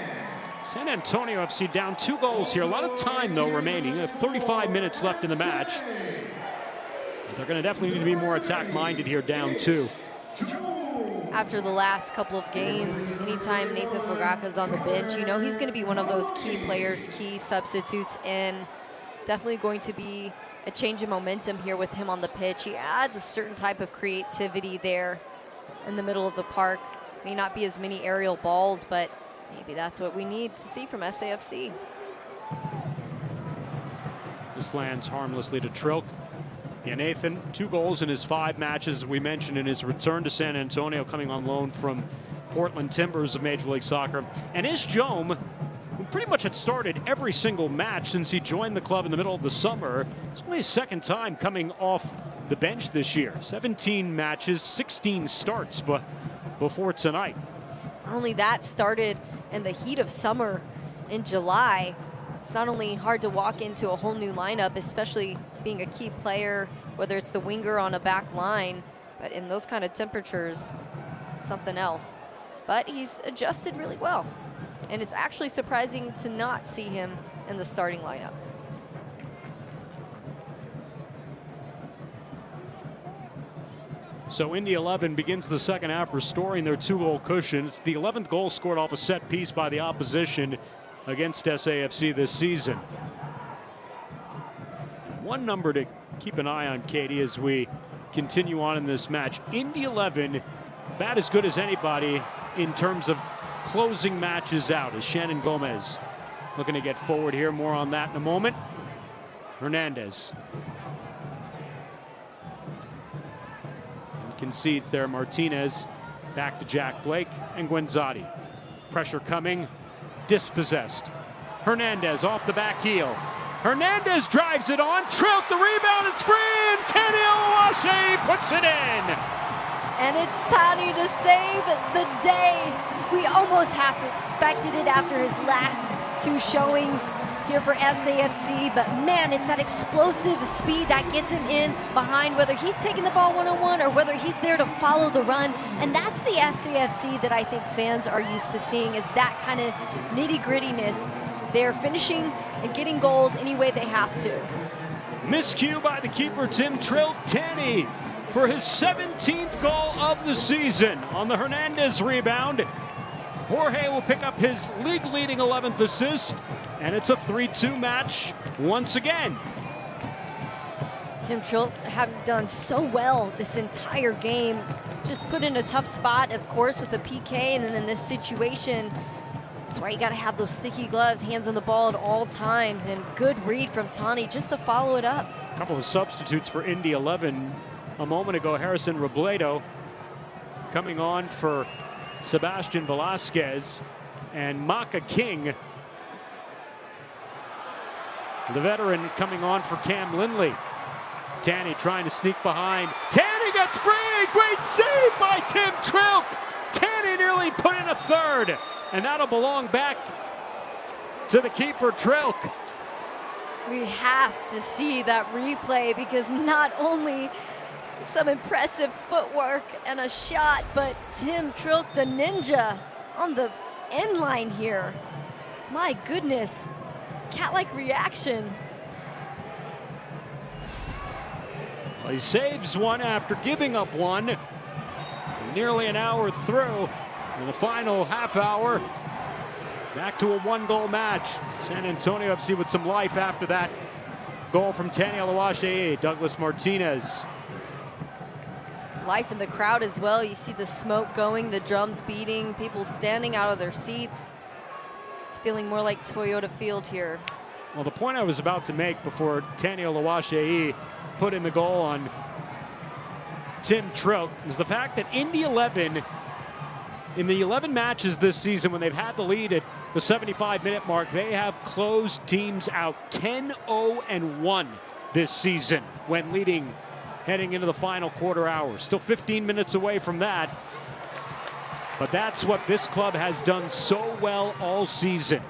Speaker 1: San Antonio FC down 2 goals here. A lot of time, though, remaining. 35 minutes left in the match. But they're going to definitely need to be more attack-minded here, down 2.
Speaker 2: After the last couple of games, anytime Nathan Fogaka's on the bench, you know he's going to be one of those key players, key substitutes, and definitely going to be a change in momentum here with him on the pitch. He adds a certain type of creativity there in the middle of the park. May not be as many aerial balls, but maybe that's what we need to see from SAFC.
Speaker 1: This lands harmlessly to Trilk. Yeah, Nathan, 2 goals in his 5 matches, as we mentioned, in his return to San Antonio, coming on loan from Portland Timbers of Major League Soccer. And Is Jome, who pretty much had started every single match since he joined the club in the middle of the summer, it's only his 2nd time coming off the bench this year. 17 matches, 16 starts before tonight.
Speaker 2: Not only that, started in the heat of summer in July. It's not only hard to walk into a whole new lineup, especially being a key player, whether it's the winger on a back line, but in those kind of temperatures, something else. But he's adjusted really well, and it's actually surprising to not see him in the starting lineup.
Speaker 1: So Indy 11 begins the second half restoring their 2-goal cushion. It's the 11th goal scored off a set piece by the opposition against SAFC this season. One number to keep an eye on, Katie, as we continue on in this match. Indy 11, about as good as anybody in terms of closing matches out, as Shannon Gomez looking to get forward here. More on that in a moment. Hernandez. And concedes there. Martinez back to Jack Blake and Guenzati. Pressure coming. Dispossessed. Hernandez off the back heel. Hernandez drives it on. Trilk the rebound. It's free. And Tani Oluwaseyi puts it in.
Speaker 2: And it's Tani to save the day. We almost half expected it after his last 2 showings here for SAFC. But man, it's that explosive speed that gets him in behind, whether he's taking the ball one-on-one or whether he's there to follow the run. And that's the SAFC that I think fans are used to seeing, is that kind of nitty-grittiness. They're finishing and getting goals any way they have to.
Speaker 1: Miscue by the keeper, Tim Trilk. Tani for his 17th goal of the season on the Hernandez rebound. Jorge will pick up his league-leading 11th assist, and it's a 3-2 match once again.
Speaker 2: Tim Trilk having done so well this entire game, just put in a tough spot, of course, with the PK, and then in this situation, that's why you got to have those sticky gloves, hands on the ball at all times, and good read from Tani just to follow it up.
Speaker 1: A couple of substitutes for Indy 11 a moment ago. Harrison Robledo coming on for Sebastian Velasquez, and Maka King, the veteran, coming on for Cam Lindley. Tani trying to sneak behind. Tani gets free! Great save by Tim Trilk! Tani nearly put in a 3rd, and that'll belong back to the keeper, Trilk.
Speaker 2: We have to see that replay, because not only some impressive footwork and a shot, but Tim Trilk, the ninja, on the end line here. My goodness, cat-like reaction.
Speaker 1: Well, he saves one after giving up one. Nearly an hour through. In the final half hour, back to a 1-goal match. San Antonio FC with some life after that goal from Tani Oluwaseyi. Douglas Martinez.
Speaker 2: Life in the crowd as well. You see the smoke going, the drums beating, people standing out of their seats. It's feeling more like Toyota Field here.
Speaker 1: Well, the point I was about to make before Tani Oluwaseyi put in the goal on Tim Trilk is the fact that Indy 11, in the 11 matches this season when they've had the lead at the 75-minute mark, they have closed teams out 10-0-1 this season when leading heading into the final quarter hour. Still 15 minutes away from that, but that's what this club has done so well all season.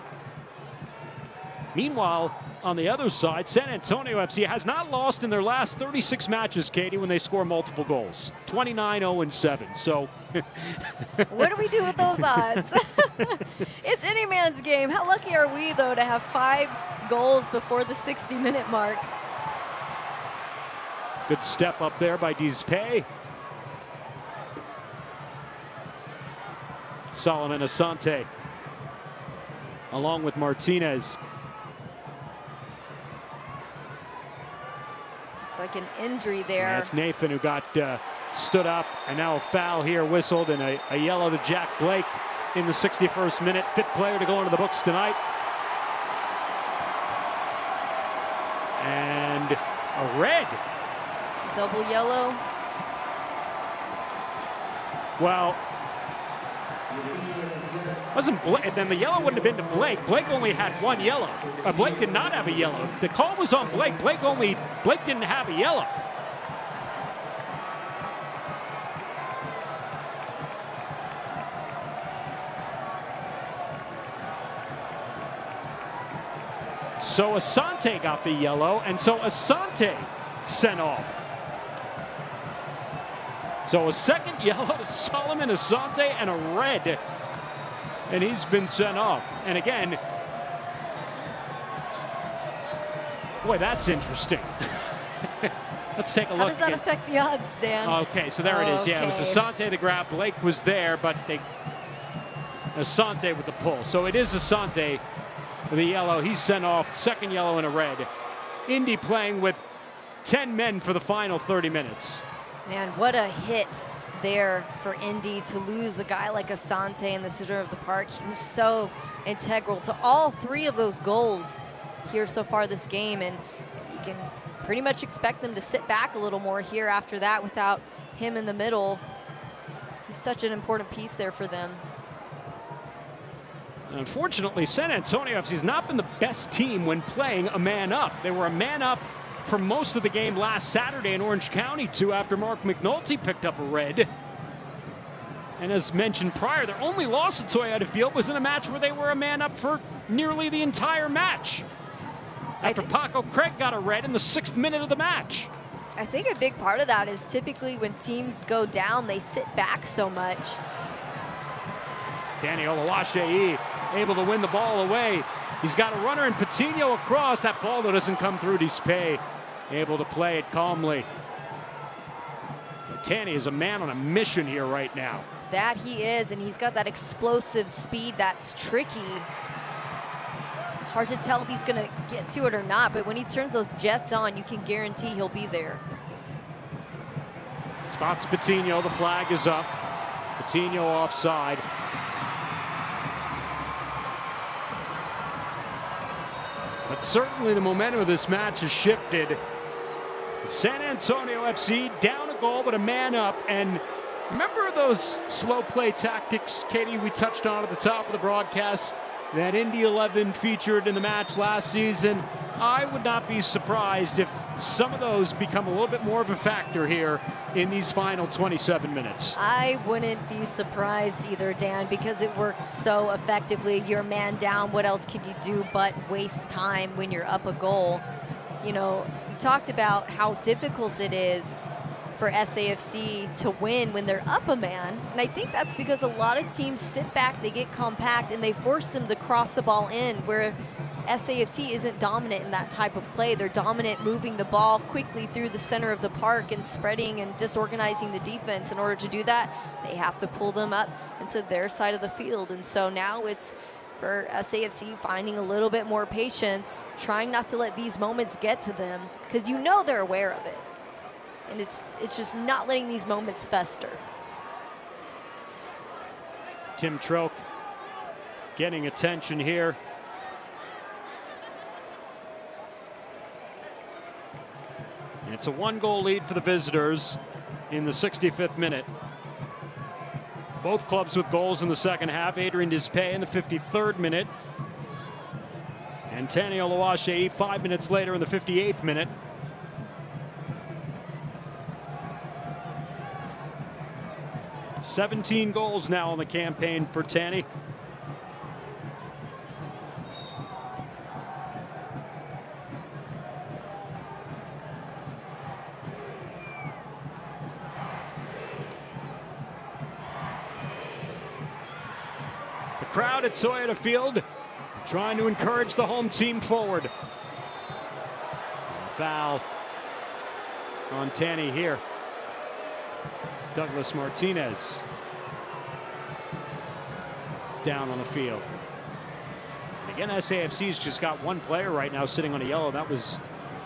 Speaker 1: Meanwhile, on the other side, San Antonio FC has not lost in their last 36 matches, Katie, when they score multiple goals. 29-0-7. So
Speaker 2: what do we do with those odds? It's any man's game. How lucky are we, though, to have 5 goals before the 60-minute mark?
Speaker 1: Good step up there by Dizpe. Solomon Asante along with Martinez.
Speaker 2: It's like an injury there.
Speaker 1: Yeah, it's Nathan who got stood up, and now a foul here whistled, and a yellow to Jack Blake in the 61st minute. 5th player to go into the books tonight. And a red.
Speaker 2: Double yellow.
Speaker 1: Well, wasn't Blake, then the yellow wouldn't have been to Blake. Blake only had 1 yellow. Blake did not have a yellow. The call was on Blake. Blake didn't have a yellow. So Asante got the yellow, and so Asante sent off. So a second yellow to Solomon Asante and a red, and he's been sent off. And again, boy, that's interesting. Let's take a look.
Speaker 2: How does that affect the odds, Dan?
Speaker 1: Okay, so there it is. Yeah, it was Asante the grab. Blake was there, but Asante with the pull. So it is Asante with the yellow. He's sent off. Second yellow and a red. Indy playing with 10 men for the final 30 minutes.
Speaker 2: Man, what a hit there for Indy to lose a guy like Asante in the center of the park. He was so integral to all 3 of those goals here so far this game, and you can pretty much expect them to sit back a little more here after that without him in the middle. He's such an important piece there for them.
Speaker 1: Unfortunately, San Antonio FC has not been the best team when playing a man up. They were a man up for most of the game last Saturday in Orange County, too, after Mark McNulty picked up a red. And as mentioned prior, their only loss at Toyota Field was in a match where they were a man up for nearly the entire match, after Paco Craig got a red in the 6th minute of the match.
Speaker 2: I think a big part of that is typically when teams go down, they sit back so much.
Speaker 1: Danny Oluwaseyi able to win the ball away. He's got a runner and Patino across. That ball, though, doesn't come through. Dizpe able to play it calmly. Tanny is a man on a mission here right now.
Speaker 2: That he is, and he's got that explosive speed that's tricky. Hard to tell if he's going to get to it or not, but when he turns those jets on, you can guarantee he'll be there.
Speaker 1: Spots Patino. The flag is up. Patino offside. But certainly the momentum of this match has shifted. San Antonio FC down a goal, but a man up. And remember those slow play tactics, Katie, we touched on at the top of the broadcast that Indy 11 featured in the match last season? I would not be surprised if some of those become a little bit more of a factor here in these final 27 minutes.
Speaker 2: I wouldn't be surprised either, Dan, because it worked so effectively. You're a man down. What else can you do but waste time when you're up a goal? You know, you talked about how difficult it is for SAFC to win when they're up a man, and I think that's because a lot of teams sit back, they get compact, and they force them to cross the ball in, where SAFC isn't dominant in that type of play. They're dominant moving the ball quickly through the center of the park and spreading and disorganizing the defense. In order to do that, they have to pull them up into their side of the field, and so now it's for SAFC finding a little bit more patience, trying not to let these moments get to them, because you know they're aware of it. And it's just not letting these moments fester.
Speaker 1: Tim Troke getting attention here. And it's a 1-goal lead for the visitors in the 65th minute. Both clubs with goals in the second half. Adrian Dizpe in the 53rd minute. And Tanny Oluwaseyi 5 minutes later in the 58th minute. "17 goals now on the campaign for Tanny. crowd at Toyota Field, trying to encourage the home team forward. Foul on Tanny here. Douglas Martinez is down on the field. And again, SAFC's just got one player right now sitting on a yellow. That was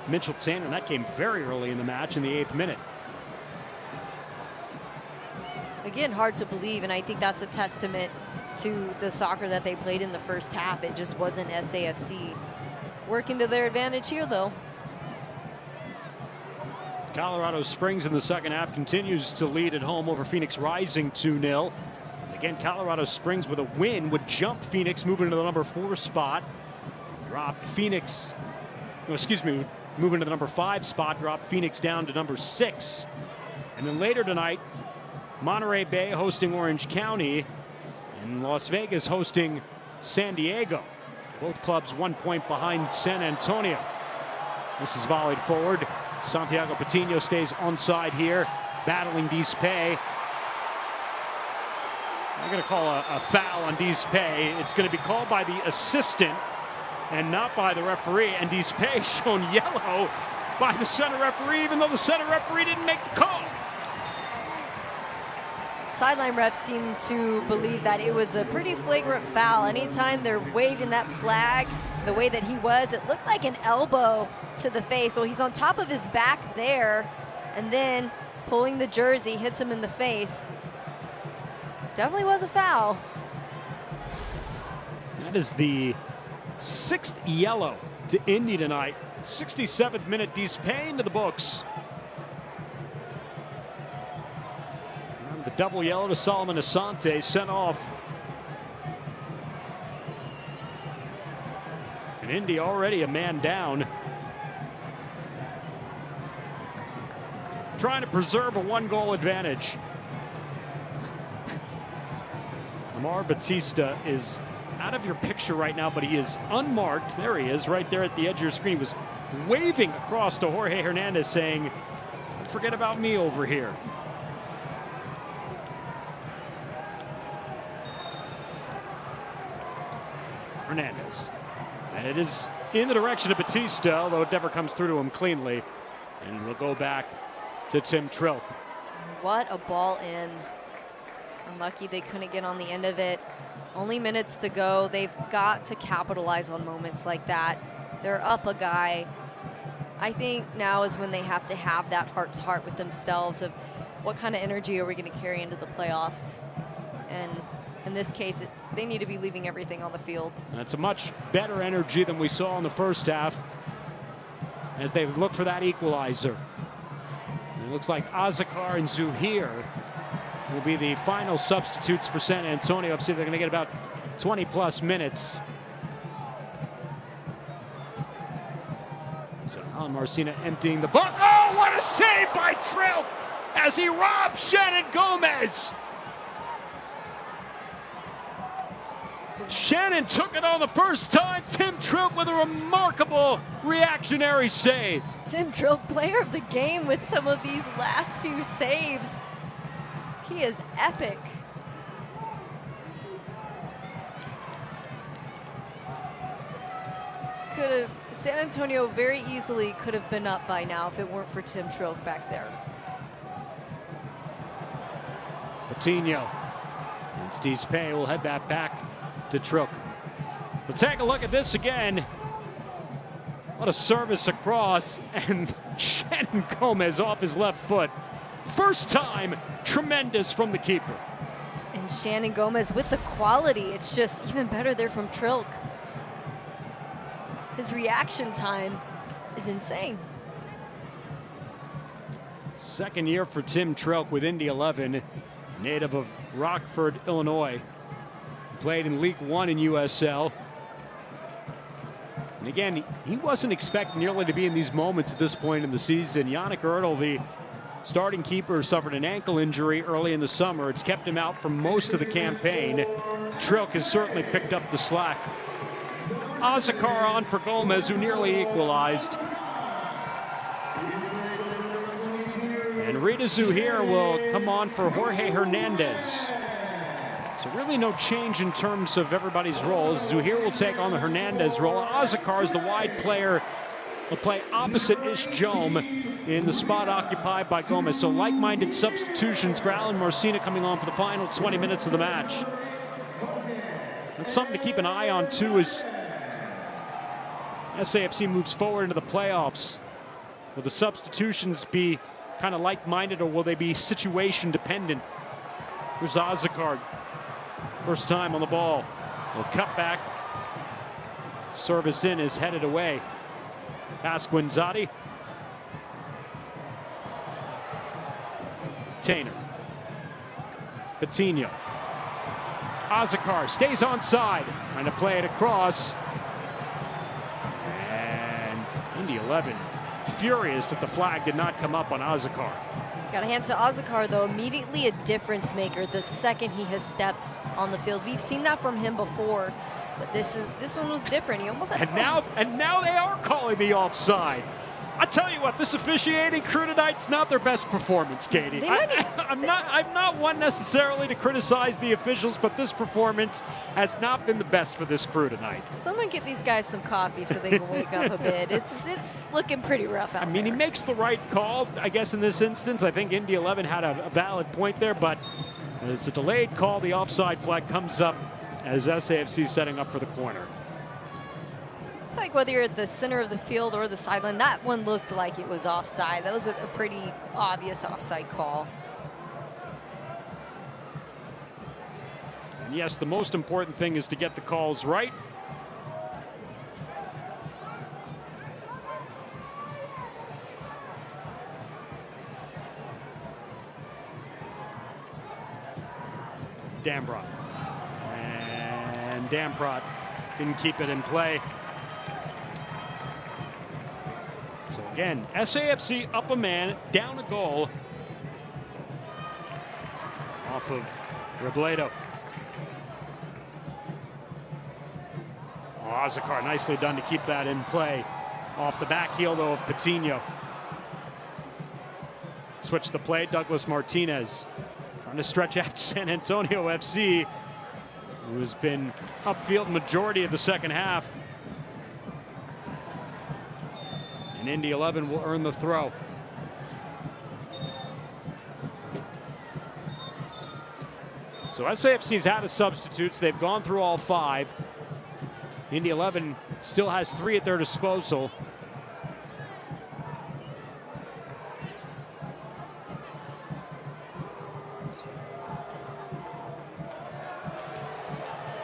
Speaker 1: Mitchell Tanner, and that came very early in the match in the 8th minute.
Speaker 2: Again, hard to believe, and I think that's a testament to the soccer that they played in the first half. It just wasn't SAFC working to their advantage here, though.
Speaker 1: Colorado Springs in the second half continues to lead at home over Phoenix Rising 2-0. Again, Colorado Springs with a win would jump Phoenix, moving into the number 4 spot. Dropped Phoenix, no, excuse me, moving to the number 5 spot, dropped Phoenix down to number 6. And then later tonight, Monterey Bay hosting Orange County, and Las Vegas hosting San Diego. Both clubs 1 point behind San Antonio. This is volleyed forward. Santiago Patino stays onside here, battling Dispay. They're going to call a foul on Dispay. It's going to be called by the assistant and not by the referee. And Dispay shown yellow by the center referee, even though the center referee didn't make the call.
Speaker 2: Sideline refs seem to believe that it was a pretty flagrant foul. Anytime they're waving that flag the way that he was, it looked like an elbow to the face. So he's on top of his back there, and then pulling the jersey, hits him in the face. Definitely was a foul.
Speaker 1: That is the 6th yellow to Indy tonight. 67th minute, Dispay into the books. And the double yellow to Solomon Asante, sent off. And Indy already a man down. Trying to preserve a 1-goal advantage. Lamar Batista is out of your picture right now, but he is unmarked. There he is, right there at the edge of your screen. He was waving across to Jorge Hernandez, saying, "Don't forget about me over here." Hernandez. And it is in the direction of Batista, although it never comes through to him cleanly. And we'll go back to Tim Trilk.
Speaker 2: What a ball in. Unlucky they couldn't get on the end of it. Only minutes to go. They've got to capitalize on moments like that. They're up a guy. I think now is when they have to have that heart-to-heart with themselves of what kind of energy are we going to carry into the playoffs. And in this case, they need to be leaving everything on the field.
Speaker 1: That's a much better energy than we saw in the first half as they look for that equalizer. And it looks like Azakar and Zuhir will be the final substitutes for San Antonio. Obviously, they're going to get about 20-plus minutes. So Alan Marcina emptying the book. Oh, what a save by Trilk as he robs Shannon Gomez. Shannon took it on the first time. Tim Trilk with a remarkable reactionary save.
Speaker 2: Tim Trilk, player of the game with some of these last few saves. He is epic. This could have, San Antonio very easily could have been up by now if it weren't for Tim Trilk back there.
Speaker 1: Patino. And Steve Pay will head that back to Trilk. We'll take a look at this again. What a service across, and Shannon Gomez off his left foot. First time, tremendous from the keeper.
Speaker 2: And Shannon Gomez with the quality. It's just even better there from Trilk. His reaction time is insane.
Speaker 1: Second year for Tim Trilk with Indy 11, native of Rockford, Illinois. Played in League One in USL. And again, he wasn't expected nearly to be in these moments at this point in the season. Yannick Ertl, the starting keeper, suffered an ankle injury early in the summer. It's kept him out for most of the campaign. Trilk has certainly picked up the slack. Azakar on for Gomez, who nearly equalized. And Rita Zuhir will come on for Jorge Hernandez. So really no change in terms of everybody's roles. Zuhair will take on the Hernandez role. Azakar is the wide player. Will play opposite Ish Jome in the spot occupied by Gomez. So like-minded substitutions for Alan Marcina coming on for the final 20 minutes of the match. That's something to keep an eye on too as SAFC moves forward into the playoffs. Will the substitutions be kind of like-minded, or will they be situation dependent? Here's Azakar. First time on the ball. Well, cut back. Service in is headed away. Asquinzadi. Tainer. Patino. Azakar stays onside. Trying to play it across. And Indy 11 furious that the flag did not come up on Azakar.
Speaker 2: Got to hand to Azakar, though, immediately a difference maker the second he has stepped on the field. We've seen that from him before, but this one was different. He almost had
Speaker 1: now they are calling the offside. I tell you what, this officiating crew tonight's not their best performance, Katie. I'm not one necessarily to criticize the officials, but this performance has not been the best for this crew tonight.
Speaker 2: Someone get these guys some coffee so they can wake up a bit. It's looking pretty rough out there.
Speaker 1: He makes the right call, I guess, in this instance. I think Indy 11 had a valid point there, but it's a delayed call. The offside flag comes up as SAFC setting up for the corner.
Speaker 2: I feel like whether you're at the center of the field or the sideline, that one looked like it was offside. That was a pretty obvious offside call.
Speaker 1: And yes, the most important thing is to get the calls right. Dambrot. And Dambrot didn't keep it in play. So again, SAFC up a man, down a goal. Off of Robledo. Azakar, nicely done to keep that in play. Off the back heel, though, of Patino. Switch the play, Douglas Martinez. Trying to stretch out San Antonio FC, who's been upfield majority of the second half. And Indy 11 will earn the throw. So SAFC's had a substitutes. They've gone through all 5. Indy 11 still has 3 at their disposal.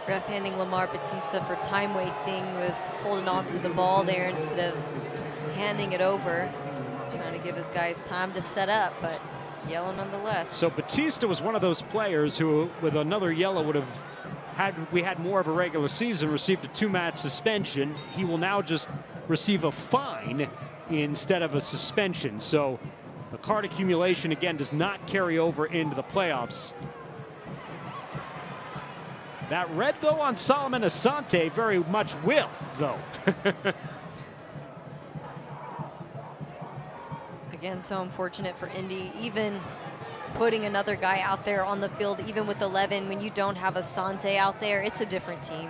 Speaker 2: Ref handing Lamar Batista for time wasting, was holding on to the ball there instead of handing it over. Trying to give his guys time to set up, but yellow nonetheless.
Speaker 1: So Batista was one of those players who, with another yellow, would have had more of a regular season, received a 2-match suspension. He will now just receive a fine instead of a suspension. So the card accumulation, again, does not carry over into the playoffs. That red, though, on Solomon Asante very much will, though.
Speaker 2: Again, so unfortunate for Indy, even putting another guy out there on the field, even with 11, when you don't have Asante out there, it's a different team.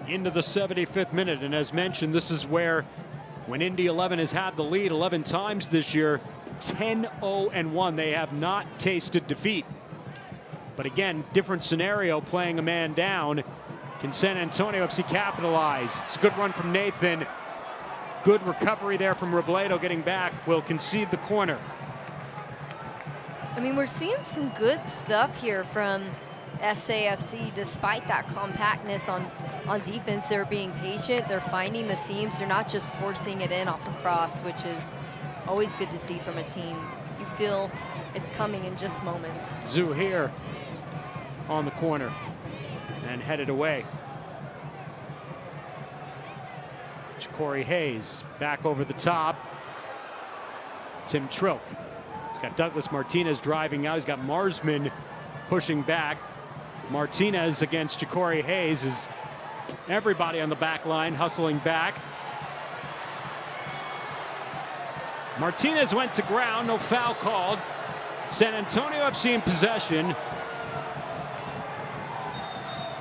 Speaker 1: Into the 75th minute, and as mentioned, this is where, when Indy 11 has had the lead 11 times this year, 10-0-1, they have not tasted defeat. But again, different scenario, playing a man down. Can San Antonio FC capitalize? It's a good run from Nathan. Good recovery there from Robledo, getting back. Will concede the corner.
Speaker 2: I mean, we're seeing some good stuff here from SAFC, despite that compactness on defense. They're being patient. They're finding the seams. They're not just forcing it in off a cross, which is always good to see from a team. You feel it's coming in just moments.
Speaker 1: Zuhair on the corner and headed away. Corey Hayes back over the top. Tim Trilk. He's got Douglas Martinez driving out. He's got Marsman pushing back. Martinez against Ja'Cory Hayes is everybody on the back line hustling back. Martinez went to ground, no foul called. San Antonio FC in possession.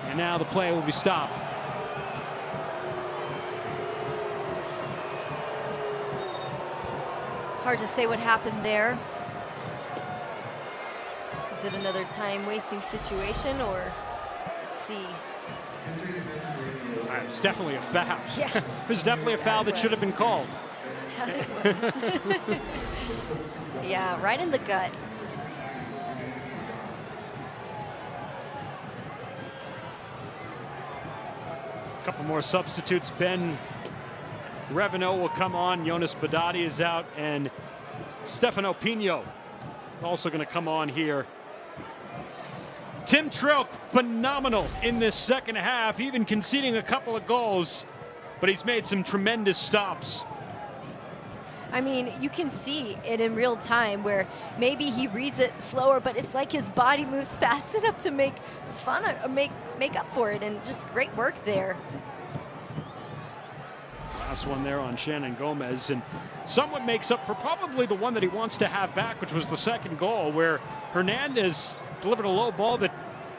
Speaker 1: And now the play will be stopped.
Speaker 2: Hard to say what happened there. Is it another time-wasting situation, or let's see.
Speaker 1: It was definitely a foul.
Speaker 2: Yeah.
Speaker 1: It was definitely a foul that should have been called.
Speaker 2: It was. Yeah, right in the gut.
Speaker 1: A couple more substitutes. Ben Reveno will come on. Jonas Badati is out, and Stefano Pino also going to come on here. Tim Trilk, phenomenal in this second half, even conceding a couple of goals, but he's made some tremendous stops.
Speaker 2: I mean, you can see it in real time where maybe he reads it slower, but it's like his body moves fast enough to make up for it, and just great work there.
Speaker 1: Last one there on Shannon Gomez, and somewhat makes up for probably the one that he wants to have back, which was the second goal, where Hernandez delivered a low ball that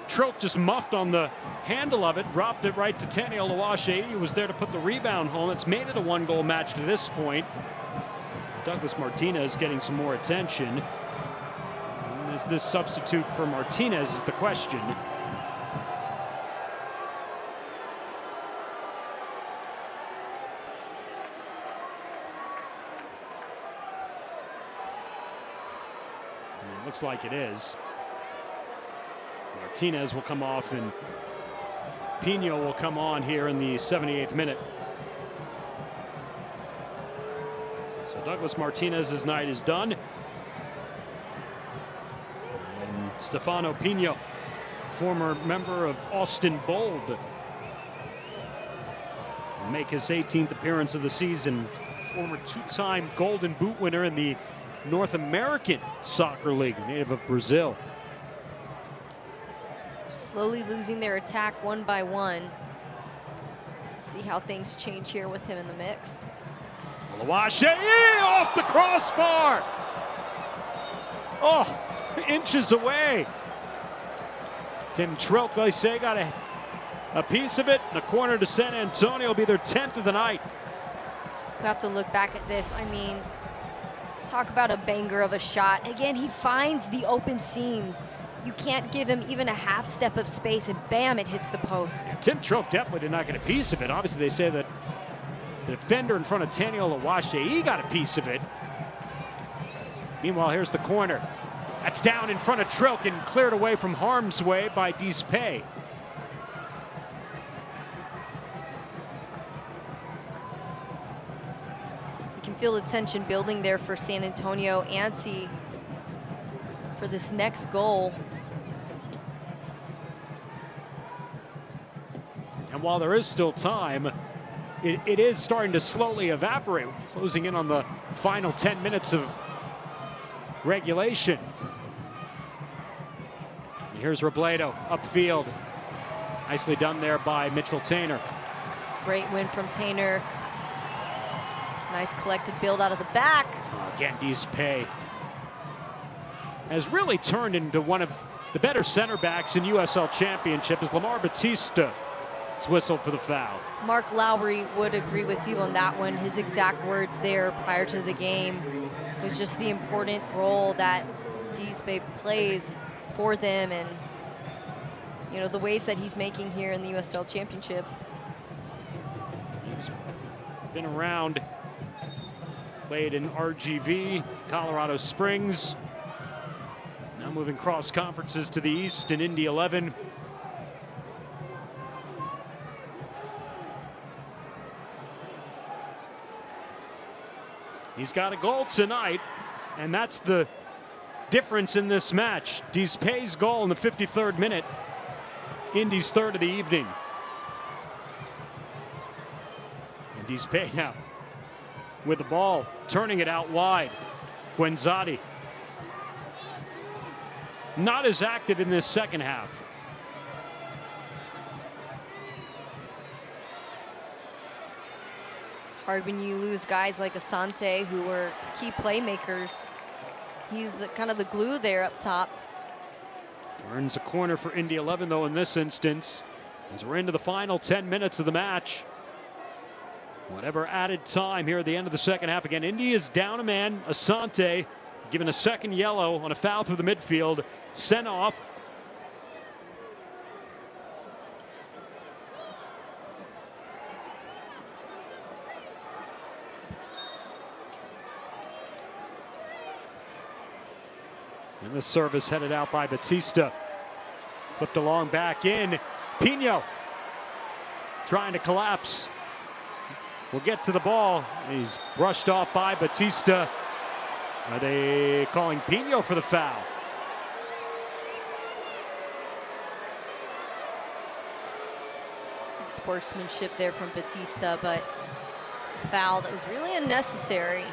Speaker 1: Trilk just muffed on the handle of it, dropped it right to Taniel Luashe. He was there to put the rebound home. It's made it a one-goal match to this point. Douglas Martinez getting some more attention. And is this substitute for Martinez is the question. Looks like it is. Martinez will come off, and Pino will come on here in the 78th minute. So Douglas Martinez's night is done. And Stefano Pino, former member of Austin Bold, will make his 18th appearance of the season. Former two-time Golden Boot winner in the North American Soccer League, native of Brazil.
Speaker 2: Slowly losing their attack one by one. Let's see how things change here with him in the mix.
Speaker 1: Luashe off the crossbar. Oh, inches away. Tim Trilk, they say, got a piece of it. The corner to San Antonio will be their 10th of the night.
Speaker 2: We have to look back at this. I mean, talk about a banger of a shot. Again, he finds the open seams. You can't give him even a half step of space, and bam, it hits the post.
Speaker 1: Tim Trilk definitely did not get a piece of it. Obviously, they say that the defender in front of Taniel Luashe, he got a piece of it. Meanwhile, here's the corner. That's down in front of Trilk and cleared away from harm's way by Dispay.
Speaker 2: You can feel the tension building there for San Antonio. Ansi for this next goal.
Speaker 1: And while there is still time, it is starting to slowly evaporate, closing in on the final 10 minutes of regulation. And here's Robledo upfield. Nicely done there by Mitchell Tainer.
Speaker 2: Great win from Tainer. Nice collected build out of the back.
Speaker 1: Again, Dispay has really turned into one of the better center backs in USL Championship as Lamar Batista is whistled for the foul.
Speaker 2: Mark Lowry would agree with you on that one. His exact words there prior to the game was just the important role that Dispay plays for them, and you know, the waves that he's making here in the USL Championship.
Speaker 1: He's been around, played in RGV, Colorado Springs. Now moving cross conferences to the east in Indy 11. He's got a goal tonight, and that's the difference in this match. Dispay's goal in the 53rd minute, Indy's third of the evening. And Dispay now with the ball, turning it out wide. Guenzati not as active in this second half.
Speaker 2: Hard when you lose guys like Asante, who were key playmakers. He's kind of the glue there up top.
Speaker 1: Earns a corner for Indy 11, though, in this instance, as we're into the final 10 minutes of the match. Whatever added time here at the end of the second half. Again, Indy is down a man. Asante given a second yellow on a foul through the midfield. Sent off. And the service headed out by Batista. Flipped along back in. Pino trying to collapse. Will get to the ball. He's brushed off by Batista. Are they calling Pino for the foul?
Speaker 2: Sportsmanship there from Batista, but a foul that was really unnecessary.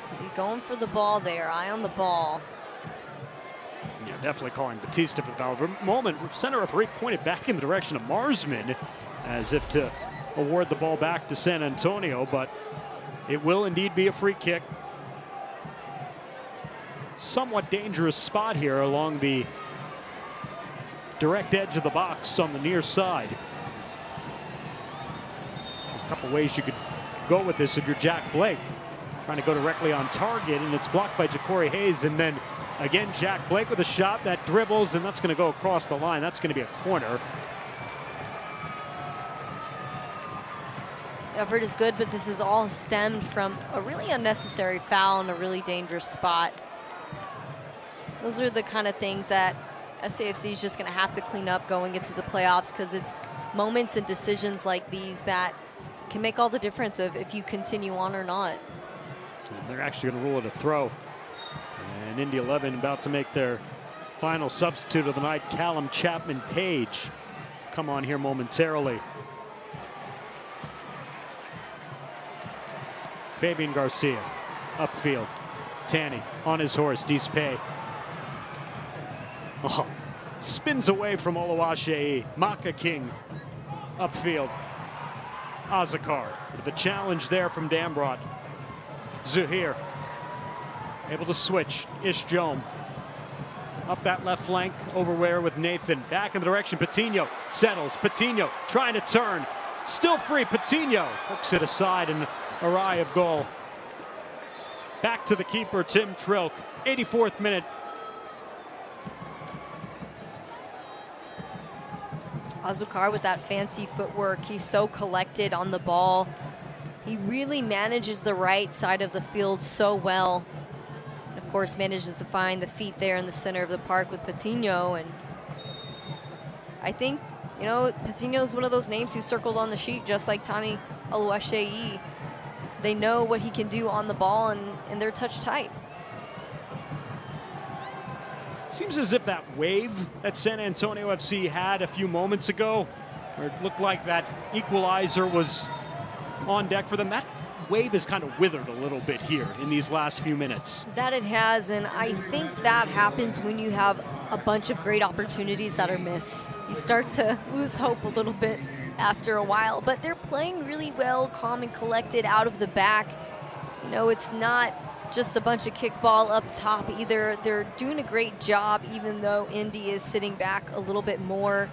Speaker 2: So going for the ball there, eye on the ball.
Speaker 1: Yeah, definitely calling Batista for the foul. For a moment, center referee pointed back in the direction of Marsman as if to award the ball back to San Antonio, but it will indeed be a free kick. Somewhat dangerous spot here along the direct edge of the box on the near side. A couple ways you could go with this if you're Jack Blake. Trying to go directly on target, and it's blocked by Ja'Cory Hayes, and then again Jack Blake with a shot that dribbles, and that's going to go across the line. That's going to be a corner.
Speaker 2: Effort is good, but this is all stemmed from a really unnecessary foul in a really dangerous spot. Those are the kind of things that SAFC is just going to have to clean up going into the playoffs, because it's moments and decisions like these that can make all the difference of if you continue on or not.
Speaker 1: And they're actually going to rule it a throw. And Indy 11 about to make their final substitute of the night. Callum Chapman-Page come on here momentarily. Fabian Garcia upfield. Tanny on his horse. Dispay. Oh, spins away from Oluwaseyi. Maka King upfield. Azakar with the challenge there from Dambrot. Zuhair able to switch. Ishjom up that left flank, overwhere with Nathan. Back in the direction. Patino settles. Patino trying to turn. Still free. Patino hooks it aside, and a eye of goal. Back to the keeper, Tim Trilk. 84th minute.
Speaker 2: Azukar with that fancy footwork. He's so collected on the ball. He really manages the right side of the field so well. And of course, manages to find the feet there in the center of the park with Patino. And I think, you know, Patino is one of those names who circled on the sheet, just like Tani Oluwaseyi. They know what he can do on the ball, and they're touch tight.
Speaker 1: Seems as if that wave that San Antonio FC had a few moments ago, where it looked like that equalizer was on deck for them, that wave is kind of withered a little bit here in these last few minutes.
Speaker 2: That it has, and I think that happens when you have a bunch of great opportunities that are missed. You start to lose hope a little bit after a while, but they're playing really well, calm and collected out of the back. You know, it's not just a bunch of kickball up top either. They're doing a great job, even though Indy is sitting back a little bit more.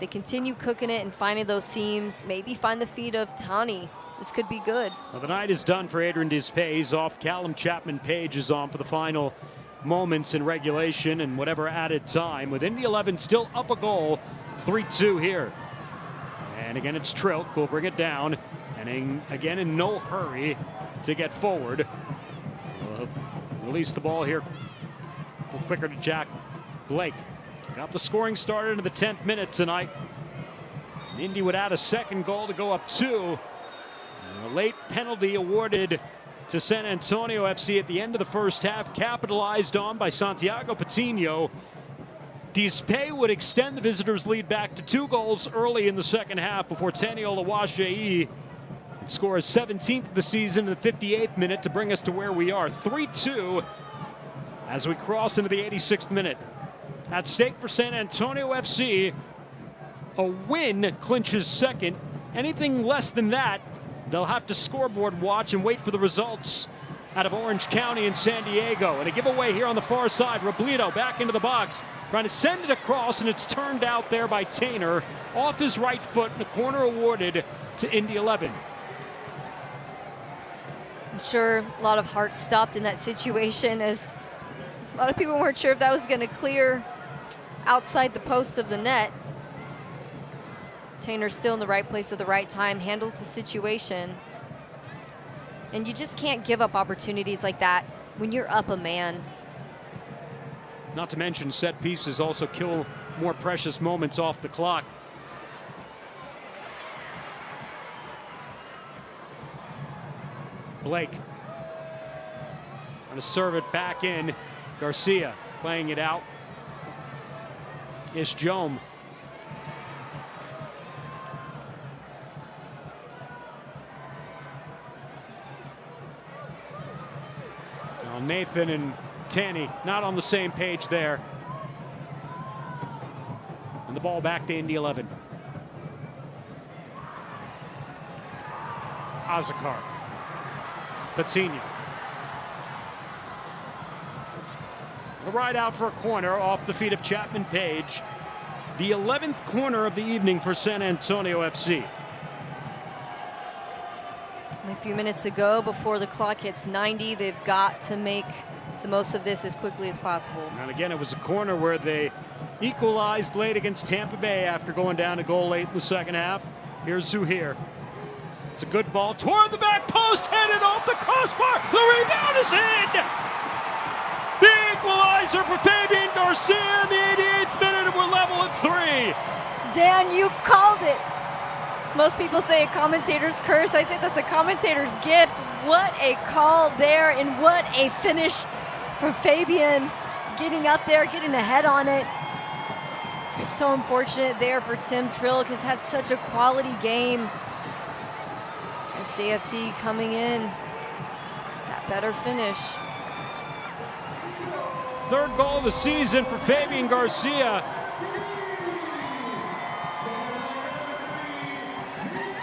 Speaker 2: They continue cooking it and finding those seams, maybe find the feet of Tani. This could be good.
Speaker 1: Well, the night is done for Adrian Dispay. He's off. Callum Chapman-Page is on for the final moments in regulation and whatever added time, with Indy 11 still up a goal, 3-2 here. And again, it's Trilk who'll bring it down, and again in no hurry to get forward. We'll release the ball here a little quicker to Jack Blake. Got the scoring started in the 10th minute tonight. And Indy would add a second goal to go up 2. And a late penalty awarded to San Antonio FC at the end of the first half, capitalized on by Santiago Patino. Dispay would extend the visitors' lead back to 2 goals early in the second half before Tani Oluwaseyi would score his 17th of the season in the 58th minute to bring us to where we are, 3-2, as we cross into the 86th minute. At stake for San Antonio FC A win clinches second. Anything less than that, they'll have to scoreboard watch and wait for the results out of Orange County and San Diego. And a giveaway here on the far side. Robledo back into the box, trying to send it across, and it's turned out there by Tainer off his right foot, and a corner awarded to Indy 11.
Speaker 2: I'm sure a lot of hearts stopped in that situation, as a lot of people weren't sure if that was going to clear outside the post of the net. Tainer's still in the right place at the right time, handles the situation. And you just can't give up opportunities like that when you're up a man.
Speaker 1: Not to mention set pieces also kill more precious moments off the clock. Blake trying to serve it back in. Garcia playing it out. Jome. Now Nathan and Tanny not on the same page there. And the ball back to Indy 11. Azakar. Patsinha. A ride out for a corner off the feet of Chapman Page. The 11th corner of the evening for San Antonio FC.
Speaker 2: Only a few minutes to go before the clock hits 90. They've got to make the most of this as quickly as possible.
Speaker 1: And again, it was a corner where they equalized late against Tampa Bay after going down a goal late in the second half. Here's Zuhair. It's a good ball toward the back post, headed off the crossbar. The rebound is in. The equalizer for Fabian Garcia in the 88th minute, and we're level at 3.
Speaker 2: Dan, you called it. Most people say a commentator's curse. I say that's a commentator's gift. What a call there, and what a finish from Fabian. Getting up there, getting ahead on it. It's so unfortunate there for Tim Trilk, has had such a quality game. SAFC coming in, that better finish.
Speaker 1: Third goal of the season for Fabian Garcia.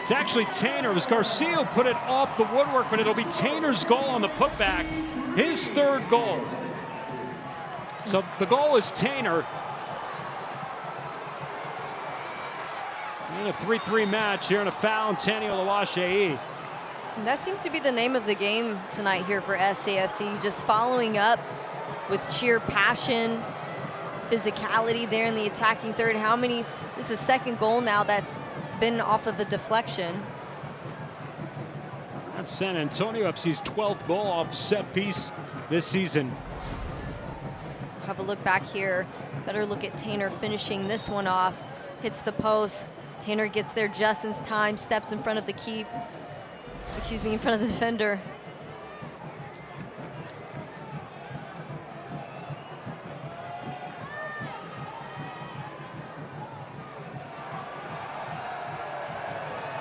Speaker 1: It's actually Tainer. It was Garcia who put it off the woodwork, but it'll be Tainer's goal on the putback. His third goal. So the goal is Tainer. In a 3-3 match here in a foul, Antonio Lawashei.
Speaker 2: And that seems to be the name of the game tonight here for SAFC, just following up with sheer passion, physicality there in the attacking third. This is second goal now that's been off of a deflection.
Speaker 1: That's San Antonio FC's 12th goal off set piece this season.
Speaker 2: Have a look back here. Better look at Tainer finishing this one off. Hits the post. Tainer gets there just in time, steps in front of the keep. Excuse me, in front of the defender.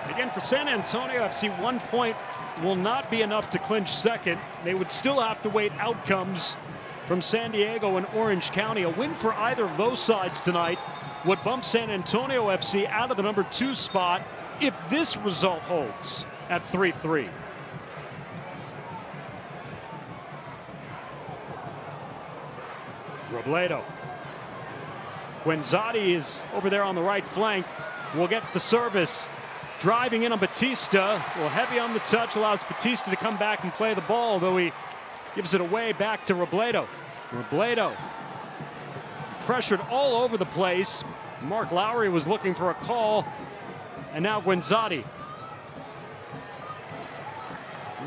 Speaker 1: Again, for San Antonio FC, 1 point will not be enough to clinch second. They would still have to wait outcomes from San Diego and Orange County. A win for either of those sides tonight would bump San Antonio FC out of the number 2 spot if this result holds at 3-3. Robledo. Guenzati is over there on the right flank. Will get the service. Driving in on Batista. Well, heavy on the touch, allows Batista to come back and play the ball, though he gives it away back to Robledo. Robledo pressured all over the place. Mark Lowry was looking for a call, and now Guenzati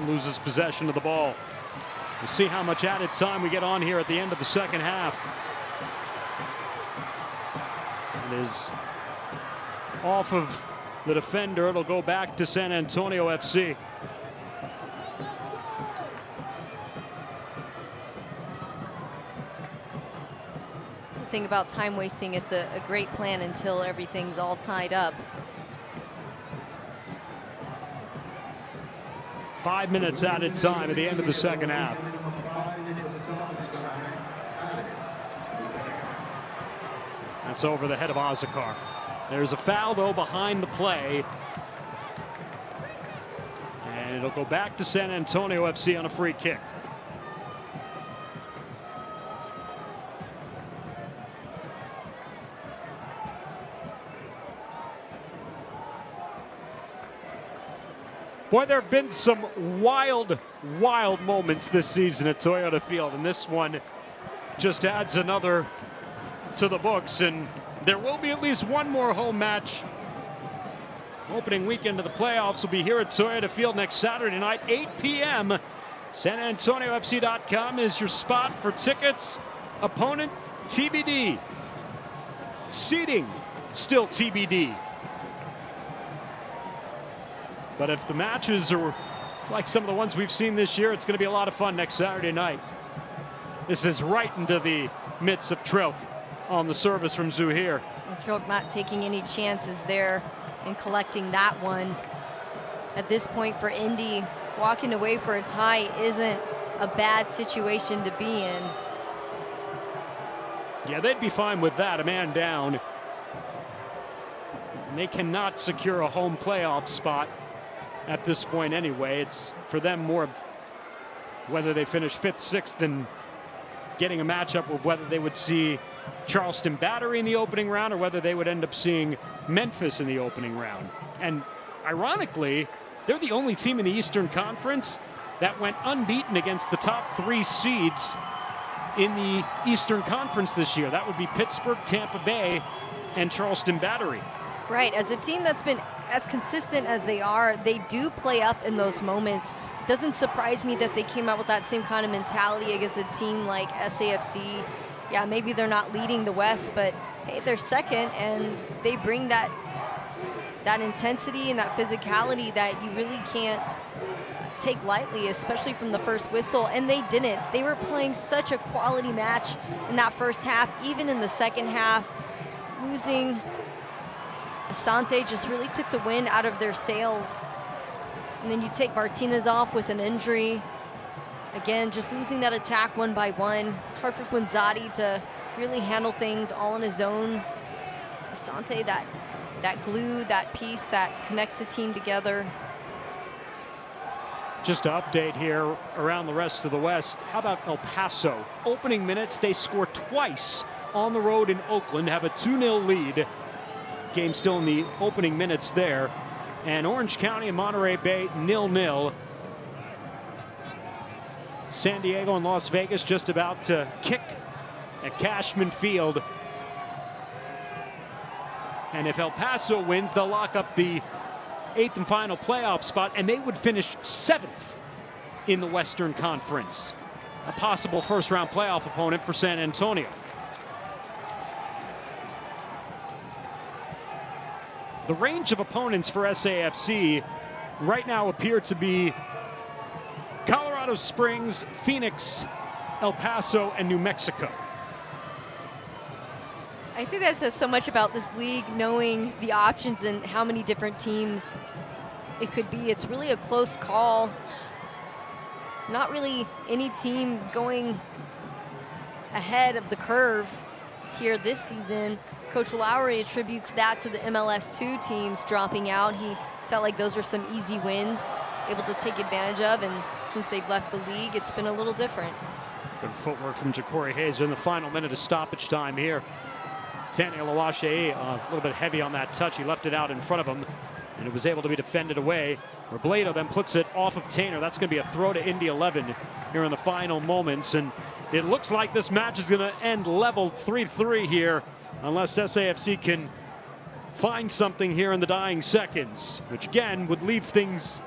Speaker 1: loses possession of the ball. We'll see how much added time we get on here at the end of the second half. It is off of the defender. It'll go back to San Antonio FC.
Speaker 2: That's the thing about time wasting. It's a great plan until everything's all tied up.
Speaker 1: 5 minutes added time at the end of the second half. That's over the head of Azakar. There's a foul, though, behind the play. And it'll go back to San Antonio FC on a free kick. Boy, there have been some wild, wild moments this season at Toyota Field, and this one just adds another to the books, and there will be at least one more home match. Opening weekend of the playoffs will be here at Toyota Field next Saturday night, 8 p.m. SanAntonioFC.com is your spot for tickets. Opponent TBD. Seating still TBD. But if the matches are like some of the ones we've seen this year, it's going to be a lot of fun next Saturday night. This is right into the midst of Trilk on the service from Zuhair.
Speaker 2: Trilk not taking any chances there and collecting that one. At this point for Indy, walking away for a tie isn't a bad situation to be in.
Speaker 1: Yeah, they'd be fine with that, a man down. And they cannot secure a home playoff spot at this point anyway. It's for them more of whether they finish 5th, 6th, and getting a matchup of whether they would see Charleston Battery in the opening round or whether they would end up seeing Memphis in the opening round. And ironically, they're the only team in the Eastern Conference that went unbeaten against the top 3 seeds in the Eastern Conference this year. That would be Pittsburgh, Tampa Bay, and Charleston Battery.
Speaker 2: Right, as a team that's been as consistent as they are, they do play up in those moments. Doesn't surprise me that they came out with that same kind of mentality against a team like SAFC. Yeah, maybe they're not leading the West, but hey, they're second, and they bring that intensity and that physicality that you really can't take lightly, especially from the first whistle, and they didn't. They were playing such a quality match in that first half, even in the second half. Losing Asante just really took the wind out of their sails. And then you take Martinez off with an injury. Again, just losing that attack one by one. Hard for Quinzati to really handle things all on his own. Asante, that glue, that piece that connects the team together.
Speaker 1: Just to update here around the rest of the West, how about El Paso? Opening minutes, they score twice on the road in Oakland, have a 2-0 lead. Game still in the opening minutes there. And Orange County and Monterey Bay 0-0. San Diego and Las Vegas just about to kick at Cashman Field. And if El Paso wins, they'll lock up the 8th and final playoff spot, and they would finish 7th in the Western Conference. A possible first-round playoff opponent for San Antonio. The range of opponents for SAFC right now appear to be Colorado Springs, Phoenix, El Paso, and New Mexico.
Speaker 2: I think that says so much about this league, knowing the options and how many different teams it could be. It's really a close call. Not really any team going ahead of the curve here this season. Coach Lowry attributes that to the MLS2 teams dropping out. He felt like those were some easy wins, able to take advantage of, and since they've left the league, it's been a little different.
Speaker 1: Good footwork from Ja'Cory Hayes in the final minute of stoppage time here. Tanya Lawashe a little bit heavy on that touch. He left it out in front of him, and it was able to be defended away. Robledo then puts it off of Tainer. That's going to be a throw to Indy 11 here in the final moments, and it looks like this match is going to end level 3-3 here, unless SAFC can find something here in the dying seconds, which again would leave things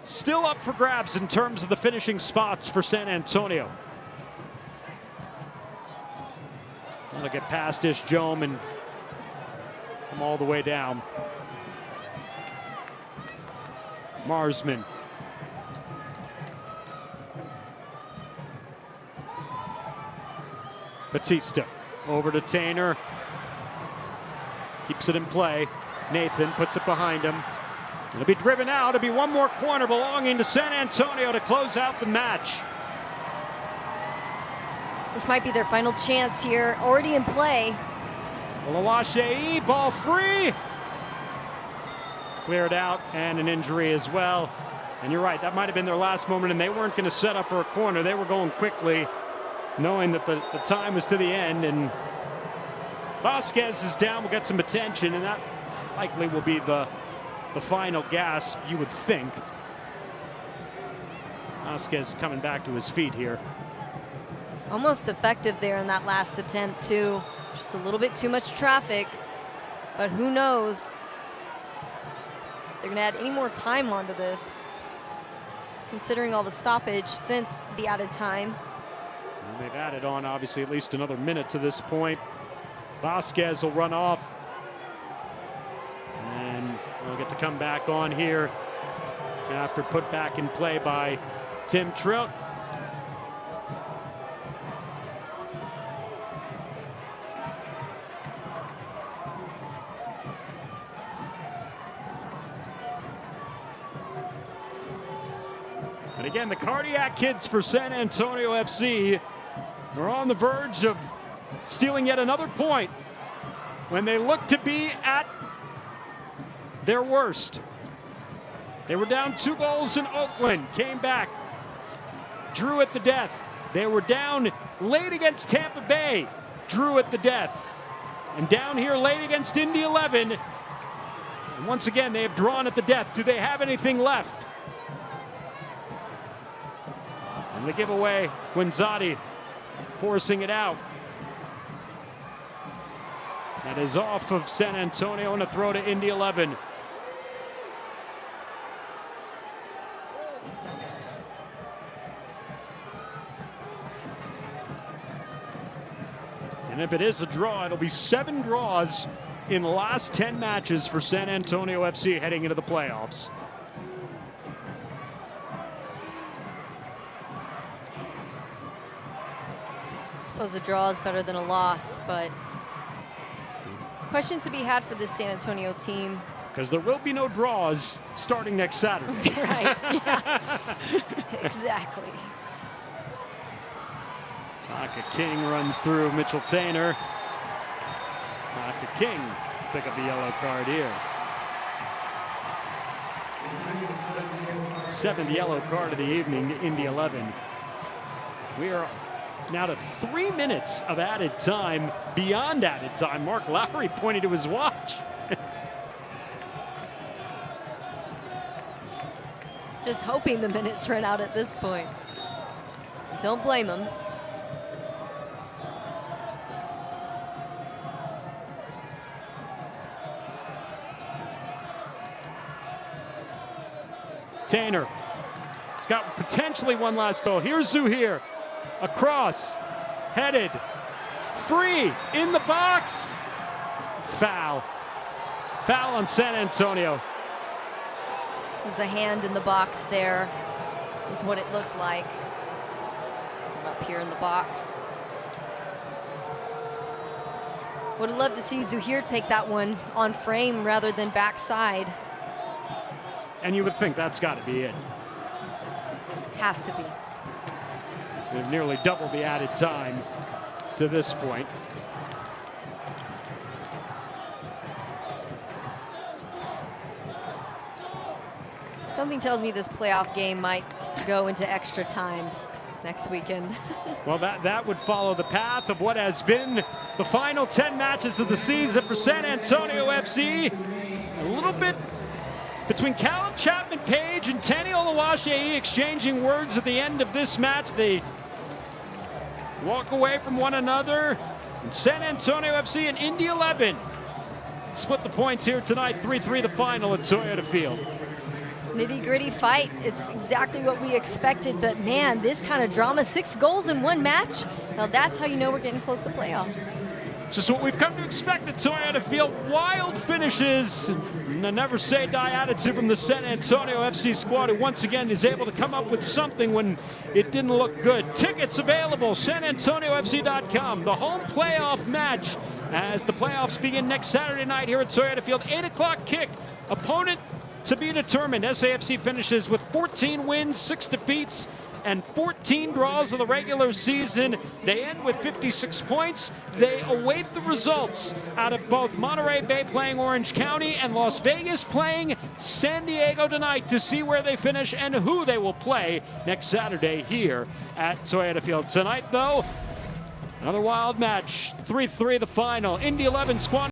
Speaker 1: still up for grabs in terms of the finishing spots for San Antonio. That'll get past Ish Jome and come all the way down. Marsman. Batista over to Tainer. Keeps it in play. Nathan puts it behind him. It'll be driven out. It'll be one more corner belonging to San Antonio to close out the match.
Speaker 2: This might be their final chance here, already in play.
Speaker 1: Oluwaseyi, ball free. Cleared out, and an injury as well. And you're right, that might have been their last moment, and they weren't going to set up for a corner. They were going quickly, knowing that the time was to the end. And Vasquez is down, will get some attention, and that likely will be the final gasp, you would think. Vasquez coming back to his feet here.
Speaker 2: Almost effective there in that last attempt, too. Just a little bit too much traffic, but who knows? They're going to add any more time onto this, considering all the stoppage since the added time.
Speaker 1: And they've added on, obviously, at least another minute to this point. Vasquez will run off, and we'll get to come back on here after put back in play by Tim Trilk. And again, the cardiac kids for San Antonio FC are on the verge of stealing yet another point when they look to be at their worst. They were down 2 goals in Oakland, came back, drew at the death. They were down late against Tampa Bay, drew at the death. And down here late against Indy 11. And once again, they have drawn at the death. Do they have anything left? And the giveaway, Quinzati forcing it out. That is off of San Antonio and a throw to Indy 11. And if it is a draw, it'll be 7 draws in the last 10 matches for San Antonio FC heading into the playoffs.
Speaker 2: I suppose a draw is better than a loss, but questions to be had for this San Antonio team.
Speaker 1: Because there will be no draws starting next Saturday.
Speaker 2: Right, yeah. Exactly.
Speaker 1: Aka King runs through Mitchell Tainer. Aka King pick up the yellow card here. 7th yellow card of the evening to Indy 11. We are now to 3 minutes of added time, beyond added time. Mark Lowry pointing to his watch.
Speaker 2: Just hoping the minutes run out at this point. Don't blame him.
Speaker 1: Tainer. He's got potentially one last goal. Here's Zuhair. Across. Headed. Free. In the box. Foul. Foul on San Antonio.
Speaker 2: There's a hand in the box there, is what it looked like. Up here in the box. Would have loved to see Zuhair take that one on frame rather than backside.
Speaker 1: And you would think that's got to be it.
Speaker 2: Has to be.
Speaker 1: They've nearly doubled the added time to this point.
Speaker 2: Something tells me this playoff game might go into extra time next weekend.
Speaker 1: Well, that would follow the path of what has been the final 10 matches of the season for San Antonio FC. A little bit between Callum Chapman-Page and Tani Oluwaseyi exchanging words at the end of this match. They walk away from one another. And San Antonio FC and Indy 11 split the points here tonight. 3-3 the final at Toyota Field.
Speaker 2: Nitty-gritty fight. It's exactly what we expected, but man, this kind of drama, 6 goals in one match. Now that's how you know we're getting close to playoffs.
Speaker 1: Just what we've come to expect at Toyota Field. Wild finishes and a never say die attitude from the San Antonio FC squad, who once again is able to come up with something when it didn't look good. Tickets available, sanantoniofc.com. The home playoff match as the playoffs begin next Saturday night here at Toyota Field. 8 o'clock kick. Opponent to be determined. SAFC finishes with 14 wins, 6 defeats, and 14 draws of the regular season. They end with 56 points. They await the results out of both Monterey Bay playing Orange County and Las Vegas playing San Diego tonight to see where they finish and who they will play next Saturday here at Toyota Field. Tonight, though, another wild match. 3-3 the final. Indy 11 squandering